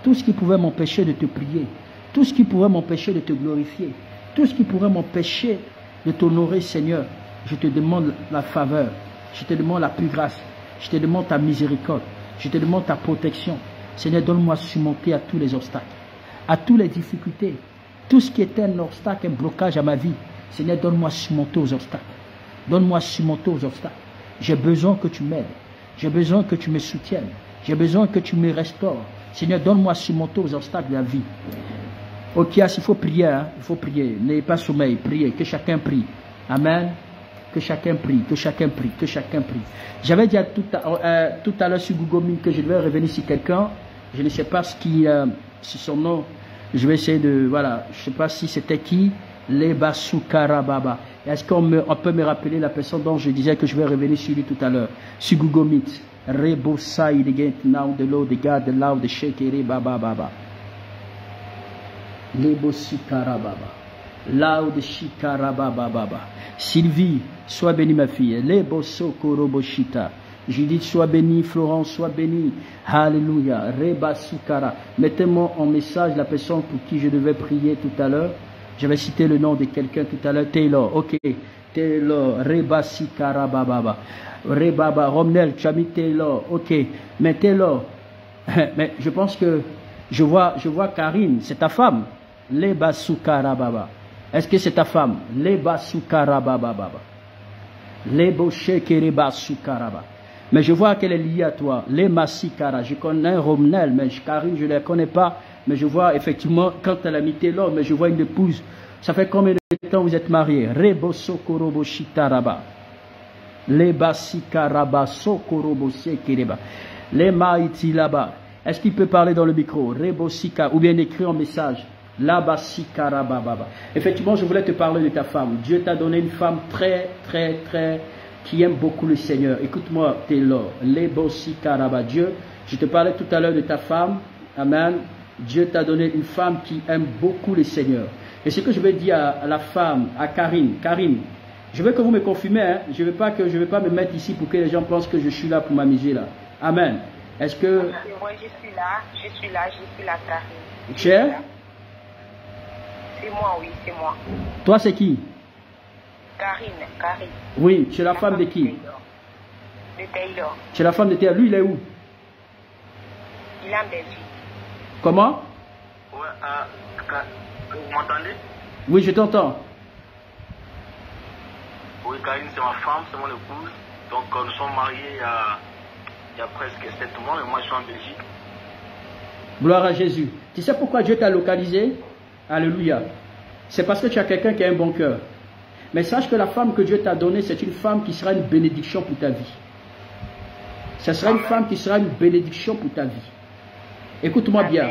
tout ce qui pourrait m'empêcher de te prier, tout ce qui pourrait m'empêcher de te glorifier, tout ce qui pourrait m'empêcher de t'honorer, Seigneur, je te demande la faveur, je te demande la plus grâce, je te demande ta miséricorde, je te demande ta protection. Seigneur, donne-moi à surmonter à tous les obstacles, à toutes les difficultés, tout ce qui est un obstacle, un blocage à ma vie. Seigneur, donne-moi à surmonter aux obstacles. Donne-moi à surmonter aux obstacles. J'ai besoin que tu m'aides. J'ai besoin que tu me soutiennes. J'ai besoin que tu me restaures. Seigneur, donne-moi à surmonter aux obstacles de la vie. Ok, il faut prier, hein? Il faut prier. N'ayez pas sommeil, priez, que chacun prie. Amen. Que chacun prie, que chacun prie, que chacun prie. J'avais dit tout à l'heure sur Google Meet que je devais revenir sur quelqu'un. Je ne sais pas si son nom. Je vais essayer de, voilà, je ne sais pas si c'était qui. Leba Sukara Baba. Est-ce qu'on peut me rappeler la personne dont je disais que je vais revenir sur lui tout à l'heure, sur Google Meet. Rebo Sai de Gent now de l'eau de garde de l'eau de Shekere Baba Baba. Lebo Sukara Baba. L'eau de Shikara Baba Baba. Sylvie, sois bénie ma fille. Lebo Sokoro Boshita. Judith, sois bénie. Florence, sois bénie. Alléluia. Reba Sukara. Mettez-moi en message la personne pour qui je devais prier tout à l'heure. J'avais cité le nom de quelqu'un tout à l'heure. Taylor, ok. Taylor, Reba Sikara Baba. Reba Romnel, tu as mis Taylor, ok. Mais Taylor, mais je pense que je vois Karine, c'est ta femme. Leba Sukara Baba. Est-ce que c'est ta femme? Leba Sukara Baba Baba. Lebo Shekereba Sukara Baba. Mais je vois qu'elle est liée à toi. Lema Sikara. Je connais Romnel, mais Karine, je ne la connais pas. Mais je vois effectivement, quand elle a mis Taylor, mais je vois une épouse. Ça fait combien de temps vous êtes mariés? Rebo Sokorobo Shitaraba. Leba Sikaraba Sokorobo Sekereba. Lema Itilaba. Est-ce qu'il peut parler dans le micro? Rebo Sika. Ou bien écrire en message. Laba Sikaraba Baba. Effectivement, je voulais te parler de ta femme. Dieu t'a donné une femme très, qui aime beaucoup le Seigneur. Écoute-moi, Taylor. Lebo Sikaraba. Dieu, je te parlais tout à l'heure de ta femme. Amen. Dieu t'a donné une femme qui aime beaucoup le Seigneur. Et ce que je vais dire à la femme, à Karine, je veux que vous me confirmez, hein? Je ne vais pas me mettre ici pour que les gens pensent que je suis là pour m'amuser là. Amen. Est-ce que... Oui, je suis là, Karine. Tu es? C'est moi, oui, c'est moi. Toi, c'est qui? Karine. Oui, tu es la femme de qui? De Taylor. Tu es la femme de Taylor. Lui, il est où? Il est en Belgique. Comment? Ouais, vous m'entendez? Oui, je t'entends. Oui, Karine, c'est ma femme, c'est mon épouse. Donc, nous sommes mariés il y a presque 7 mois, mais moi, je suis en Belgique. Gloire à Jésus. Tu sais pourquoi Dieu t'a localisé? Alléluia. C'est parce que tu as quelqu'un qui a un bon cœur. Mais sache que la femme que Dieu t'a donnée, c'est une femme qui sera une bénédiction pour ta vie. Ce sera une femme qui sera une bénédiction pour ta vie. Écoute-moi bien.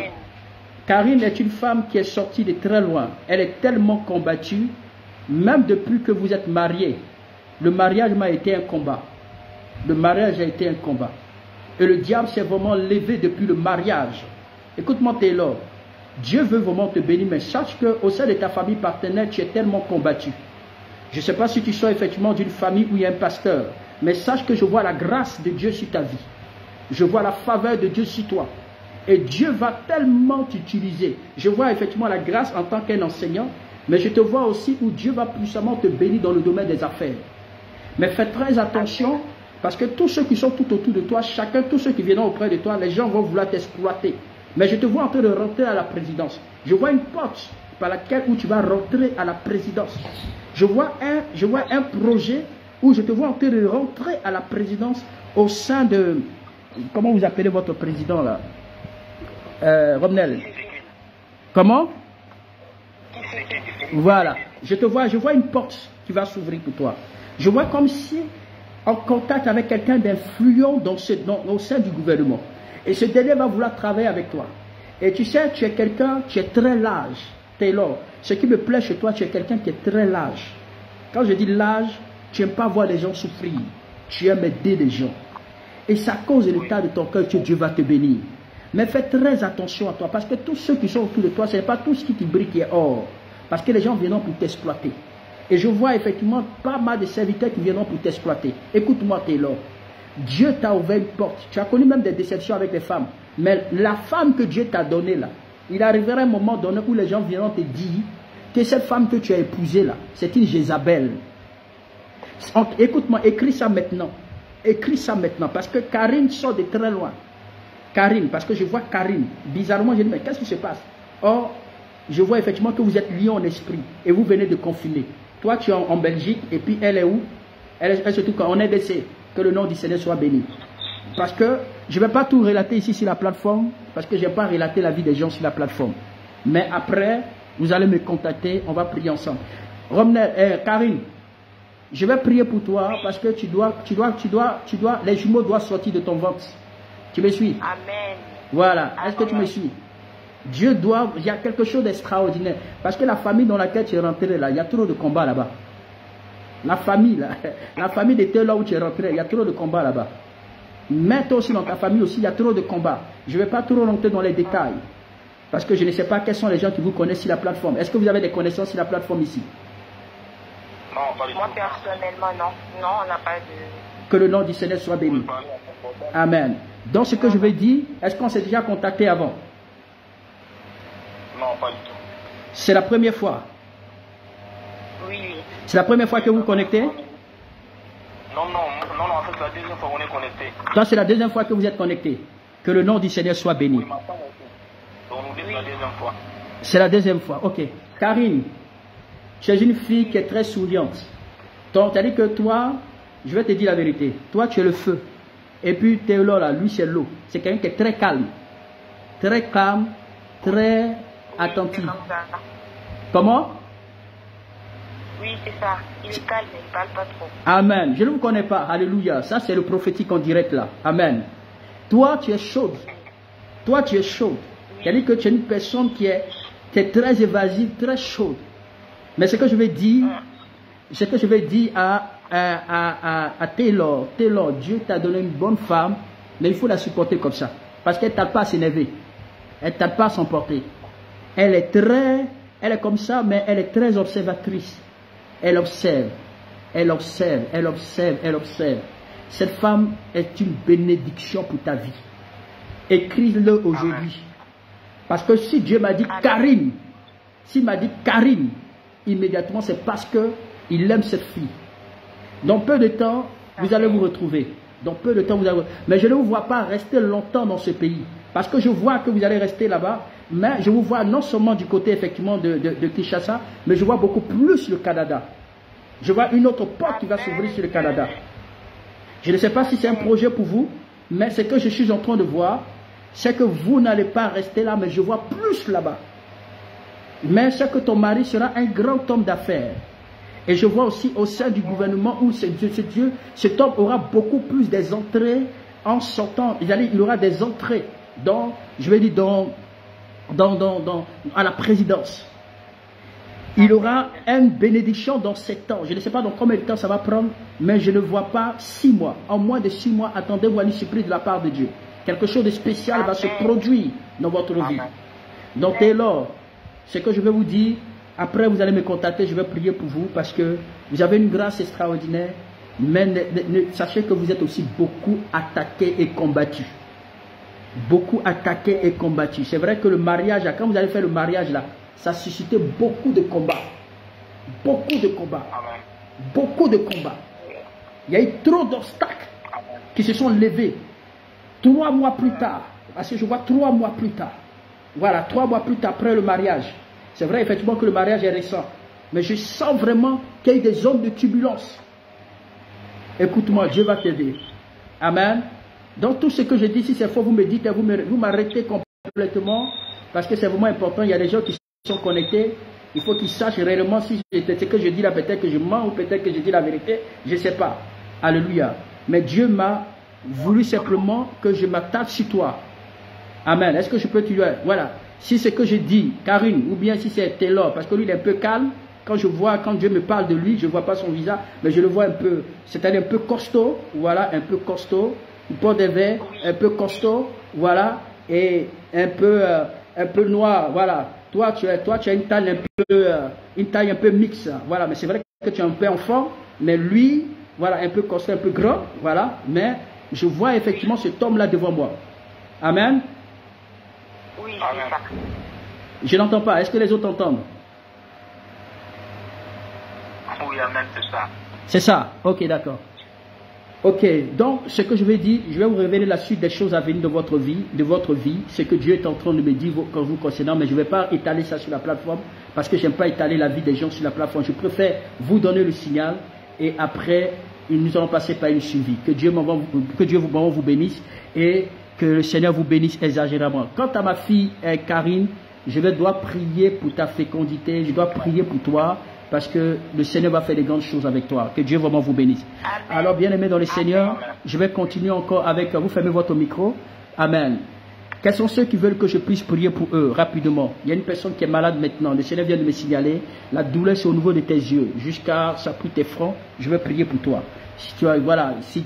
Karine est une femme qui est sortie de très loin. Elle est tellement combattue, même depuis que vous êtes mariés. Le mariage m'a été un combat. Le mariage a été un combat. Et le diable s'est vraiment levé depuis le mariage. Écoute-moi Taylor. Dieu veut vraiment te bénir, mais sache qu'au sein de ta famille partenaire, tu es tellement combattu. Je ne sais pas si tu sois effectivement d'une famille où il y a un pasteur, mais sache que je vois la grâce de Dieu sur ta vie. Je vois la faveur de Dieu sur toi. Et Dieu va tellement t'utiliser. Je vois effectivement la grâce en tant qu'un enseignant, mais je te vois aussi où Dieu va puissamment te bénir dans le domaine des affaires. Mais fais très attention, parce que tous ceux qui sont tout autour de toi, chacun, tous ceux qui viendront auprès de toi, les gens vont vouloir t'exploiter. Mais je te vois en train de rentrer à la présidence. Je vois une porte par laquelle où tu vas rentrer à la présidence. Je vois un projet ou je te vois en train de rentrer à la présidence au sein de... Comment vous appelez votre président là, Romnel? Comment? Voilà. Je vois une porte qui va s'ouvrir pour toi. Je vois comme si en contact avec quelqu'un d'influent au sein du gouvernement. Et ce dernier va vouloir travailler avec toi. Et tu sais, tu es quelqu'un, tu es très large. Taylor, ce qui me plaît chez toi, tu es quelqu'un qui est très large. Quand je dis large, tu n'aimes pas voir les gens souffrir. Tu aimes aider les gens. Et c'est à cause de l'état de ton cœur que Dieu va te bénir. Mais fais très attention à toi, parce que tous ceux qui sont autour de toi, ce n'est pas tout ce qui te brille qui est or. Parce que les gens viendront pour t'exploiter. Et je vois effectivement pas mal de serviteurs qui viendront pour t'exploiter. Écoute-moi, Taylor. Dieu t'a ouvert une porte. Tu as connu même des déceptions avec les femmes. Mais la femme que Dieu t'a donnée là, il arrivera un moment donné où les gens viendront te dire que cette femme que tu as épousée là, c'est une Jézabel. Écoute-moi, écris ça maintenant. Écris ça maintenant. Parce que Karine sort de très loin. Karine, parce que je vois Karine. Bizarrement, je dis, mais qu'est-ce qui se passe? Or, je vois effectivement que vous êtes liés en esprit. Et vous venez de confiner. Toi, tu es en Belgique. Et puis, elle est où? Elle se trouve en RDC. Que le nom du Seigneur soit béni. Parce que je ne vais pas tout relater ici sur la plateforme. Parce que je n'ai pas relaté la vie des gens sur la plateforme. Mais après, vous allez me contacter. On va prier ensemble. Karine, je vais prier pour toi. Parce que les jumeaux doivent sortir de ton ventre. Tu me suis? Amen. Voilà. Est-ce que tu me suis? Il y a quelque chose d'extraordinaire. Parce que la famille dans laquelle tu es rentré là, il y a trop de combats là-bas. La famille là, la famille de là où tu es rentré, il y a trop de combats là-bas. Mais toi aussi dans ta famille aussi, il y a trop de combats. Je ne vais pas trop rentrer dans les détails. Parce que je ne sais pas quels sont les gens qui vous connaissent sur la plateforme. Est-ce que vous avez des connaissances sur la plateforme ici? Non, pas du tout. Moi personnellement, non. Non, on n'a pas de... Que le nom du Seigneur soit béni. Amen. Donc ce que je veux dire, est-ce qu'on s'est déjà contacté avant? Non, pas du tout. C'est la première fois. Oui, oui. C'est la première fois que vous vous connectez? Non, en fait, c'est la deuxième fois qu'on est connecté. Donc c'est la deuxième fois que vous êtes connecté. Que le nom du Seigneur soit béni. Oui, ma femme aussi. Donc, nous dit c'est la deuxième fois. C'est la deuxième fois, ok. Karine, tu es une fille qui est très souriante. Donc, tu as dit que toi, je vais te dire la vérité. Toi, tu es le feu. Et puis, Théodore, là, lui, c'est l'eau. C'est quelqu'un qui est très calme. Très calme, très attentif. Comme ça. Comment? Oui, c'est ça. Il est calme, il ne parle pas trop. Amen. Je ne vous connais pas. Alléluia. Ça, c'est le prophétique en direct là. Amen. Toi, tu es chaude. Toi, tu es chaude. C'est-à-dire que tu es une personne qui est très évasive, très chaude. Mais ce que je vais dire, à Taylor, Dieu t'a donné une bonne femme, mais il faut la supporter comme ça. Parce qu'elle ne tarde pas à s'énerver. Elle ne tarde pas à s'emporter. Elle est comme ça, mais elle est très observatrice. Elle observe. Cette femme est une bénédiction pour ta vie. Écris-le aujourd'hui. Parce que si Dieu m'a dit Karine, s'il m'a dit Karine, immédiatement c'est parce qu'il aime cette fille. Dans peu de temps, vous allez vous retrouver. Dans peu de temps, mais je ne vous vois pas rester longtemps dans ce pays. Parce que je vois que vous allez rester là-bas. Mais je vous vois non seulement du côté effectivement de Kinshasa, mais je vois beaucoup plus le Canada. Je vois une autre porte qui va s'ouvrir sur le Canada. Je ne sais pas si c'est un projet pour vous, mais ce que je suis en train de voir, c'est que vous n'allez pas rester là, mais je vois plus là-bas. Mais c'est que ton mari sera un grand homme d'affaires. Et je vois aussi au sein du gouvernement où cet homme aura beaucoup plus des entrées en sortant. Il aura des entrées dans, je vais dire, à la présidence. Il aura une bénédiction dans 7 ans. Je ne sais pas dans combien de temps ça va prendre, mais je ne vois pas 6 mois. En moins de 6 mois, attendez-vous à une surprise de la part de Dieu. Quelque chose de spécial va se produire dans votre vie. Donc, Taylor, ce que je vais vous dire, après vous allez me contacter, je vais prier pour vous parce que vous avez une grâce extraordinaire, mais sachez que vous êtes aussi beaucoup attaqué et combattu. Beaucoup attaqué et combattu. C'est vrai que le mariage, quand vous allez faire le mariage là, ça a suscité beaucoup de combats. Beaucoup de combats. Beaucoup de combats. Il y a eu trop d'obstacles qui se sont levés. 3 mois plus tard, parce que je vois 3 mois plus tard. Voilà, 3 mois plus tard après le mariage. C'est vrai effectivement que le mariage est récent. Mais je sens vraiment qu'il y a eu des zones de turbulence. Écoute-moi, Dieu va t'aider. Amen. Donc tout ce que je dis, si c'est faux, vous me dites, vous m'arrêtez complètement, parce que c'est vraiment important. Il y a des gens qui sont connectés. Il faut qu'ils sachent réellement si ce que je dis là, peut-être que je mens ou peut-être que je dis la vérité. Je ne sais pas. Alléluia. Mais Dieu m'a voulu simplement que je m'attache sur toi. Amen. Est-ce que je peux te dire, voilà, si ce que je dis, Karine, ou bien si c'est Taylor, parce que lui il est un peu calme, quand Dieu me parle de lui, je ne vois pas son visage, mais je le vois un peu, c'est-à-dire un peu costaud, voilà, un peu costaud, il porte des verres, un peu costaud, voilà, et un peu noir, voilà. Toi, tu as une taille un peu mixte, voilà, mais c'est vrai que tu es un peu enfant, mais lui, voilà, un peu costaud, un peu grand, voilà, mais je vois effectivement cet homme-là devant moi. Amen. Oui, c'est ça. Je n'entends pas. Est-ce que les autres entendent? Oui, amen, c'est ça. C'est ça. Ok, d'accord. Ok, donc ce que je vais dire, je vais vous révéler la suite des choses à venir de votre vie, ce que Dieu est en train de me dire vous concernant, mais je ne vais pas étaler ça sur la plateforme, parce que je n'aime pas étaler la vie des gens sur la plateforme. Je préfère vous donner le signal, et après, nous allons passer par une suivi. Que Dieu vous bénisse, et que le Seigneur vous bénisse exagérément. Quant à ma fille Karine, je dois prier pour ta fécondité, je dois prier pour toi, parce que le Seigneur va faire des grandes choses avec toi. Que Dieu vraiment vous bénisse. Amen. Alors, bien-aimés dans le Seigneur, je vais continuer encore avec vous. Fermez votre micro. Amen. Quels sont ceux qui veulent que je puisse prier pour eux rapidement? Il y a une personne qui est malade maintenant. Le Seigneur vient de me signaler. La douleur, c'est au niveau de tes yeux. Jusqu'à ça pris tes fronts. Je vais prier pour toi. Si tu as, voilà, si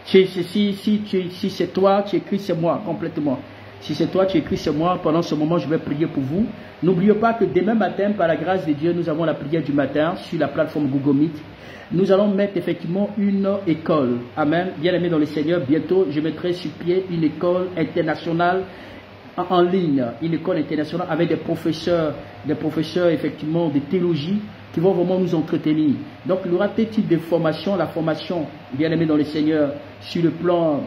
c'est toi, tu écris, c'est moi complètement. Si c'est toi, tu écris, c'est moi. Pendant ce moment, je vais prier pour vous. N'oubliez pas que demain matin, par la grâce de Dieu, nous avons la prière du matin sur la plateforme Google Meet. Nous allons mettre effectivement une école. Amen. Bien-aimés dans le Seigneur, bientôt, je mettrai sur pied une école internationale en ligne. Une école internationale avec des professeurs effectivement de théologie qui vont vraiment nous entretenir. Donc, il y aura deux types de formation. La formation, bien-aimés dans le Seigneur, sur le plan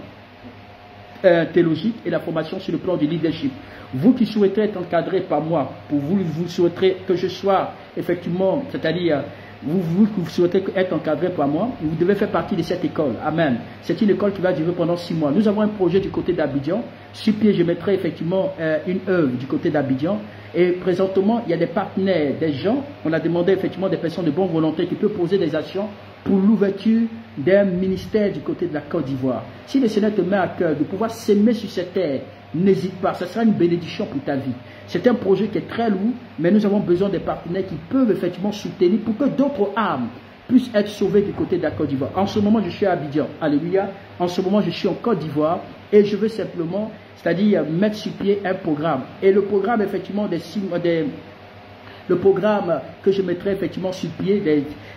théologique et la formation sur le plan du leadership. Vous qui souhaitez être encadré par moi, vous souhaiterez que je sois effectivement, c'est-à-dire vous souhaitez être encadré par moi, vous devez faire partie de cette école. Amen. C'est une école qui va durer pendant 6 mois. Nous avons un projet du côté d'Abidjan. Sur pied, je mettrai effectivement une œuvre du côté d'Abidjan. Et présentement, il y a des partenaires, des gens, on a demandé effectivement des personnes de bonne volonté qui peuvent poser des actions pour l'ouverture d'un ministère du côté de la Côte d'Ivoire. Si le Seigneur te met à cœur de pouvoir s'aimer sur cette terre, n'hésite pas, ce sera une bénédiction pour ta vie. C'est un projet qui est très lourd, mais nous avons besoin des partenaires qui peuvent effectivement soutenir pour que d'autres âmes puissent être sauvées du côté de la Côte d'Ivoire. En ce moment, je suis à Abidjan. Alléluia. En ce moment, je suis en Côte d'Ivoire et je veux simplement, c'est-à-dire mettre sur pied un programme. Et le programme, effectivement, le programme que je mettrai effectivement sur pied,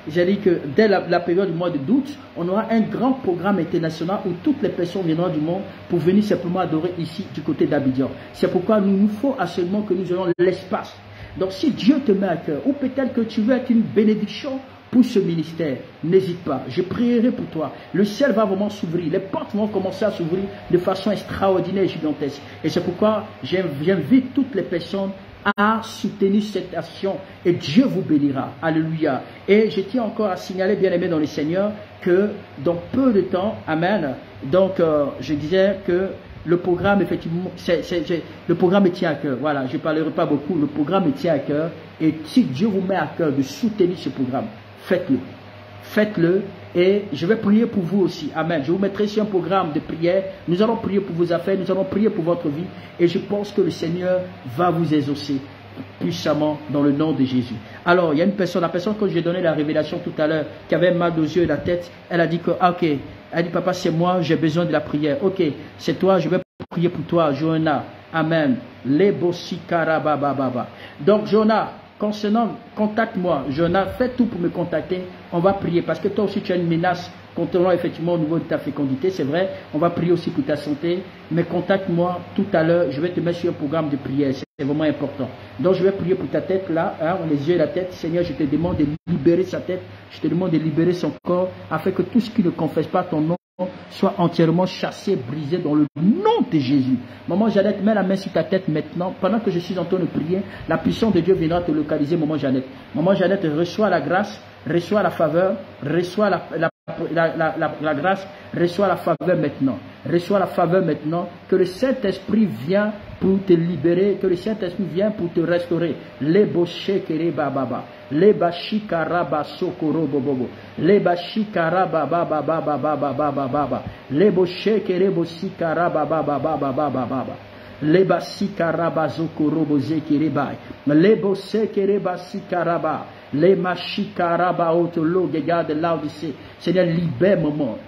j'ai dit que dès la période du mois d'août, on aura un grand programme international où toutes les personnes viendront du monde pour venir simplement adorer ici du côté d'Abidjan. C'est pourquoi nous faut absolument que nous ayons l'espace. Donc si Dieu te met à cœur, ou peut-être que tu veux être une bénédiction pour ce ministère, n'hésite pas, je prierai pour toi. Le ciel va vraiment s'ouvrir, les portes vont commencer à s'ouvrir de façon extraordinaire et gigantesque. Et c'est pourquoi j'invite toutes les personnes à soutenir cette action et Dieu vous bénira. Alléluia. Et je tiens encore à signaler, bien aimé dans le Seigneur, que dans peu de temps, amen, donc je disais que le programme, effectivement, le programme me tient à cœur. Voilà, je ne parlerai pas beaucoup, le programme me tient à cœur. Et si Dieu vous met à cœur de soutenir ce programme, faites-le. Faites-le. Et je vais prier pour vous aussi. Amen. Je vous mettrai sur un programme de prière. Nous allons prier pour vos affaires. Nous allons prier pour votre vie. Et je pense que le Seigneur va vous exaucer puissamment dans le nom de Jésus. Alors, il y a une personne, la personne que j'ai donné la révélation tout à l'heure, qui avait mal aux yeux et la tête, elle a dit que, ok, elle dit, papa, c'est moi, j'ai besoin de la prière. Ok, c'est toi, je vais prier pour toi, Johanna. Amen. Donc, Johanna, concernant, contacte-moi. Johanna, fais tout pour me contacter. On va prier parce que toi aussi tu as une menace concernant effectivement au niveau de ta fécondité. C'est vrai, on va prier aussi pour ta santé. Mais contacte-moi tout à l'heure. Je vais te mettre sur un programme de prière. C'est vraiment important. Donc je vais prier pour ta tête là, hein, les yeux et la tête. Seigneur, je te demande de libérer sa tête. Je te demande de libérer son corps afin que tout ce qui ne confesse pas ton nom soit entièrement chassé, brisé dans le nom de Jésus. Maman Jeannette, mets la main sur ta tête maintenant. Pendant que je suis en train de prier, la puissance de Dieu viendra te localiser, maman Jeannette. Maman Jeannette, reçois la grâce, reçois la faveur, reçois la la grâce, reçois la faveur maintenant. Reçois la faveur maintenant. Que le Saint-Esprit vienne pour te libérer, que le Saint-Esprit vienne pour te restaurer. Les boché kere bababa, les bashikara basokoro bobobo, les bashikara bababa bababa bababa, les boché kere bosikara bababa bababa bababa. Les basikara bazokoro boze kere bay, les bosse kere basikaraba. Les machikaraba otolo, regarde là où c'est. Seigneur, libère maman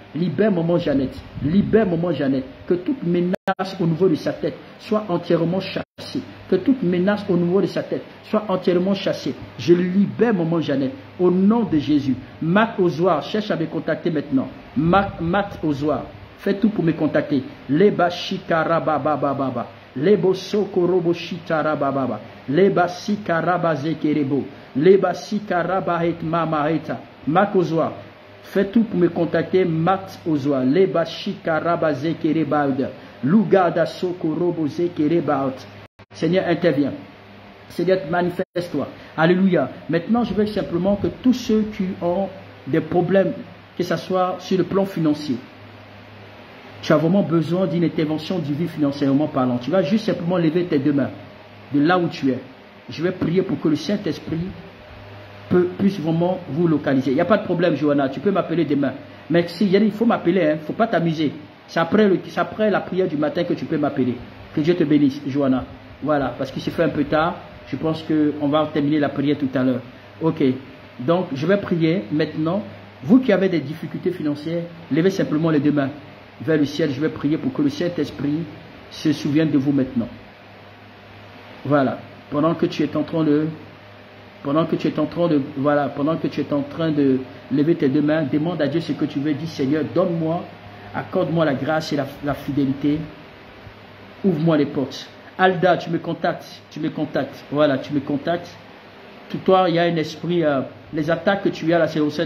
Jeannette. Libère maman Jeannette. Que toute menace au niveau de sa tête soit entièrement chassée. Que toute menace au niveau de sa tête soit entièrement chassée. Je libère maman Jeannette. Au nom de Jésus. Matt Ozoir, cherche à me contacter maintenant. Matt Ozoir, fais tout pour me contacter. Les bachikaraba baba. Les bosokorobo shitaraba baba. Les basikaraba zekerebo. Les basikaraba et mamaeta. Matt Ozoir, fais tout pour me contacter. Matt Ozoir. Les basikaraba zekerebauda. Lugada sokorobo zekerebaut. Seigneur, interviens. Seigneur, manifeste-toi. Alléluia. Maintenant, je veux simplement que tous ceux qui ont des problèmes, que ce soit sur le plan financier, tu as vraiment besoin d'une intervention divine financièrement parlant. Tu vas juste simplement lever tes deux mains de là où tu es. Je vais prier pour que le Saint-Esprit puisse vraiment vous localiser. Il n'y a pas de problème, Johanna. Tu peux m'appeler demain. Mais il faut m'appeler. Il ne faut pas t'amuser. C'est après la prière du matin que tu peux m'appeler. Que Dieu te bénisse, Johanna. Voilà, parce qu'il s'est fait un peu tard. Je pense qu'on va terminer la prière tout à l'heure. Ok. Donc, je vais prier maintenant. Vous qui avez des difficultés financières, levez simplement les deux mains vers le ciel. Je vais prier pour que le Saint-Esprit se souvienne de vous maintenant. Voilà. Pendant que tu es en train de lever tes deux mains, demande à Dieu ce que tu veux. Dis, Seigneur, donne-moi, accorde-moi la grâce et la fidélité. Ouvre-moi les portes. Alda, tu me contactes. Voilà, tu me contactes. Toi, il y a un esprit, les attaques que tu as là, c'est au sein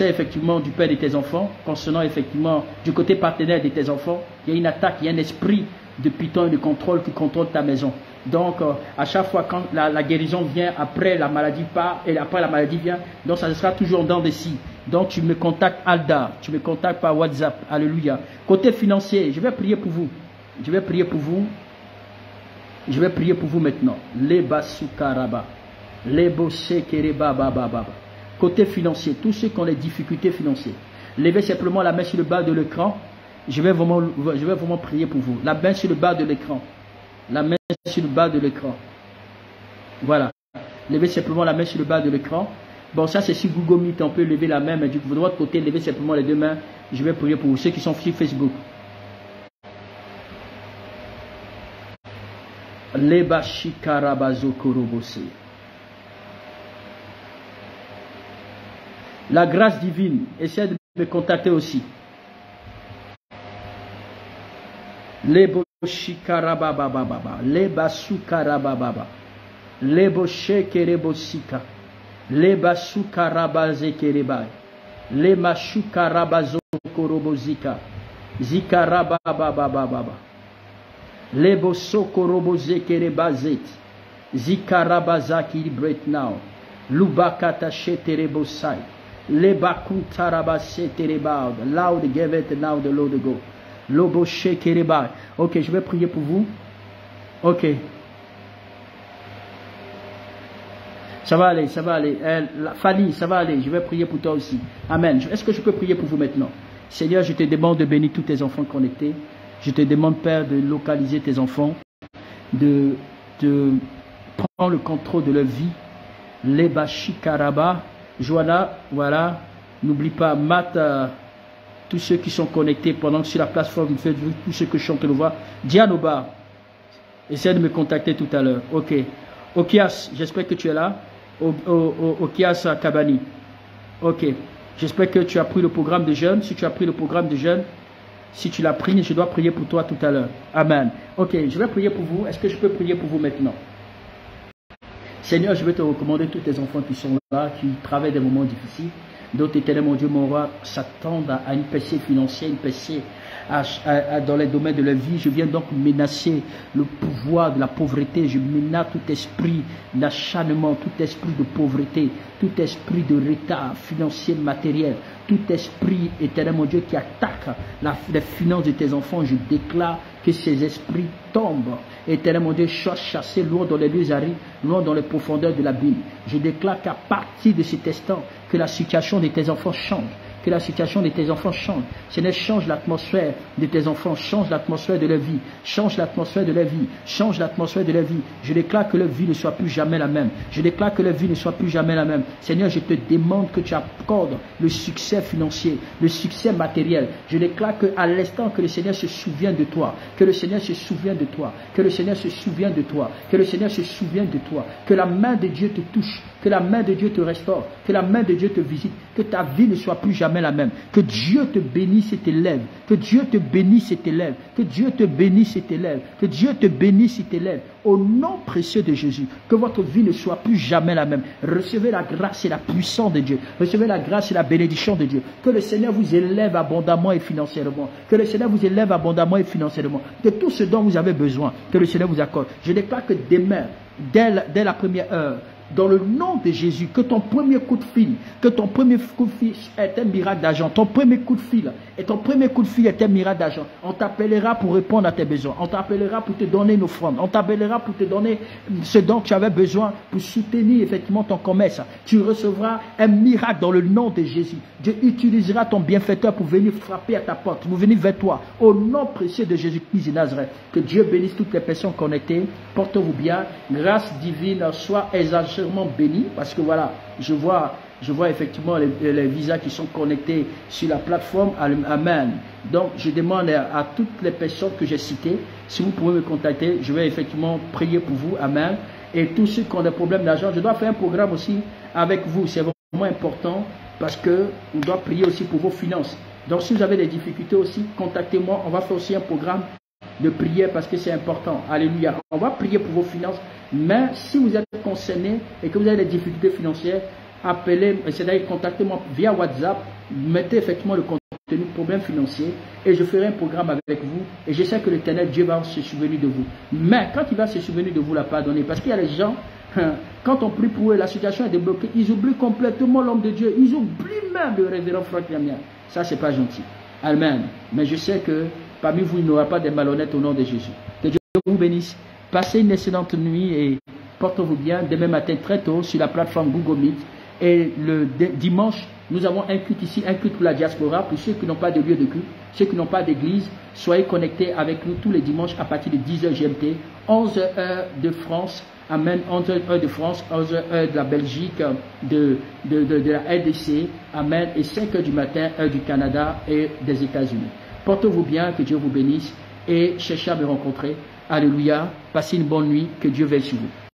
effectivement du père de tes enfants, concernant effectivement du côté partenaire de tes enfants. Il y a une attaque, il y a un esprit de python et de contrôle qui contrôle ta maison. Donc, à chaque fois quand la guérison vient, après la maladie part, et après la maladie vient, donc ça sera toujours dans des si. Donc, tu me contactes Alda, tu me contactes par WhatsApp. Alléluia. Côté financier, je vais prier pour vous. Je vais prier pour vous maintenant. Les basukaraba. Les bossés kereba baba. Côté financier, tous ceux qui ont des difficultés financières, levez simplement la main sur le bas de l'écran. Je vais vraiment prier pour vous. La main sur le bas de l'écran. La main sur le bas de l'écran. Voilà. Levez simplement la main sur le bas de l'écran. Bon, ça c'est sur Google Meet, on peut lever la main, mais de votre côté, levez simplement les deux mains. Je vais prier pour vous. Ceux qui sont sur Facebook. Les bashikarabazo korobose. La grâce divine, essaie de me contacter aussi. Les boshikarabababa, les basukarabababa, les boshekerebosika, les basukarabazekerebai, les mashukarabazokorobozika, zikarababababa, les bosokorobozekerebazet, zikarabazaki break now, lubakata sheterebosai. Les bakuntarabase terebad, loud give it now the Lord go. Lobo shekereba. Ok, je vais prier pour vous. Ok. Ça va aller. Fanny, ça va aller. Je vais prier pour toi aussi. Amen. Est-ce que je peux prier pour vous maintenant? Seigneur, je te demande de bénir tous tes enfants connectés. Je te demande, Père, de localiser tes enfants, de prendre le contrôle de leur vie. Les bashikaraba. Joanna, voilà, n'oublie pas, Matt, tous ceux qui sont connectés pendant que sur la plateforme, faites tous ceux que je suis en train de voir. Dianoba, essaie de me contacter tout à l'heure. Ok. Okias, j'espère que tu es là. Okias Kabani. Ok. J'espère que tu as pris le programme de jeûne. Si tu as pris le programme de jeûne, si tu l'as pris, je dois prier pour toi tout à l'heure. Amen. Ok, je vais prier pour vous. Est-ce que je peux prier pour vous maintenant? Seigneur, je vais te recommander tous tes enfants qui sont là, qui traversent des moments difficiles. D'autres, éternel mon Dieu, mon roi, s'attendent à une percée financière, une percée dans les domaines de la vie. Je viens donc menacer le pouvoir de la pauvreté. Je menace tout esprit d'acharnement, tout esprit de pauvreté, tout esprit de retard financier, matériel, tout esprit, éternel mon Dieu, qui attaque les finances de tes enfants. Je déclare que ces esprits tombent. Éternel mon Dieu, sois chassé loin dans les lieux arides, loin dans les profondeurs de l'abîme. Je déclare qu'à partir de cet instant, que la situation de tes enfants change. Que la situation de tes enfants change. Seigneur, change l'atmosphère de tes enfants, change l'atmosphère de leur vie, change l'atmosphère de leur vie, change l'atmosphère de leur vie. Je déclare que leur vie ne soit plus jamais la même. Je déclare que leur vie ne soit plus jamais la même. Seigneur, je te demande que tu accordes le succès financier, le succès matériel. Je déclare qu'à l'instant que le Seigneur se souvient de toi, que le Seigneur se souvient de toi, que le Seigneur se souvient de toi, que le Seigneur se souvient de toi, que la main de Dieu te touche, que la main de Dieu te restaure, que la main de Dieu te visite, que ta vie ne soit plus jamais la même. Que Dieu te bénisse et t'élève. Que Dieu te bénisse et t'élève. Que Dieu te bénisse et t'élève. Que Dieu te bénisse et t'élève. Au nom précieux de Jésus, que votre vie ne soit plus jamais la même. Recevez la grâce et la puissance de Dieu. Recevez la grâce et la bénédiction de Dieu. Que le Seigneur vous élève abondamment et financièrement. Que le Seigneur vous élève abondamment et financièrement. Que tout ce dont vous avez besoin, que le Seigneur vous accorde. Je déclare que demain, dès la première heure, dans le nom de Jésus, que ton premier coup de fil, est un miracle d'argent. Ton premier coup de fil est un miracle d'argent. On t'appellera pour répondre à tes besoins. On t'appellera pour te donner une offrande. On t'appellera pour te donner ce dont tu avais besoin pour soutenir effectivement ton commerce. Tu recevras un miracle dans le nom de Jésus. Dieu utilisera ton bienfaiteur pour venir frapper à ta porte, pour venir vers toi. Au nom précieux de Jésus-Christ de Nazareth. Que Dieu bénisse toutes les personnes connectées. Portez-vous bien. Grâce divine soit exagérée. Béni, parce que voilà, je vois effectivement les visas qui sont connectés sur la plateforme. Amen. Donc je demande à toutes les personnes que j'ai citées, si vous pouvez me contacter, je vais effectivement prier pour vous. Amen. Et tous ceux qui ont des problèmes d'argent, je dois faire un programme aussi avec vous. C'est vraiment important parce que on doit prier aussi pour vos finances. Donc si vous avez des difficultés aussi, contactez-moi. On va faire aussi un programme de prière parce que c'est important. Alléluia. On va prier pour vos finances. Mais si vous êtes concerné et que vous avez des difficultés financières, appelez, c'est-à-dire contactez-moi via WhatsApp, mettez effectivement le contenu problème financier et je ferai un programme avec vous et je sais que l'Éternel Dieu va se souvenir de vous. Mais quand il va se souvenir de vous, la pardonner, parce qu'il y a des gens, quand on prie pour eux, la situation est débloquée, ils oublient complètement l'homme de Dieu, ils oublient même le révérend Franck Lamia. Ça, c'est pas gentil. Amen. Mais je sais que parmi vous, il n'y aura pas de malhonnêtes au nom de Jésus. Que Dieu vous bénisse. Passez une excellente nuit et portez-vous bien. Demain matin très tôt sur la plateforme Google Meet. Et le dimanche, nous avons un culte ici, un culte pour la diaspora. Pour ceux qui n'ont pas de lieu de culte, ceux qui n'ont pas d'église, soyez connectés avec nous tous les dimanches à partir de 10h GMT, 11h de France. Amen. 11h de France, 11h de la Belgique, de la RDC. Amen. Et 5h du matin, heure du Canada et des États-Unis. Portez-vous bien, que Dieu vous bénisse et cherchez à me rencontrer. Alléluia. Passez une bonne nuit, que Dieu veille sur vous.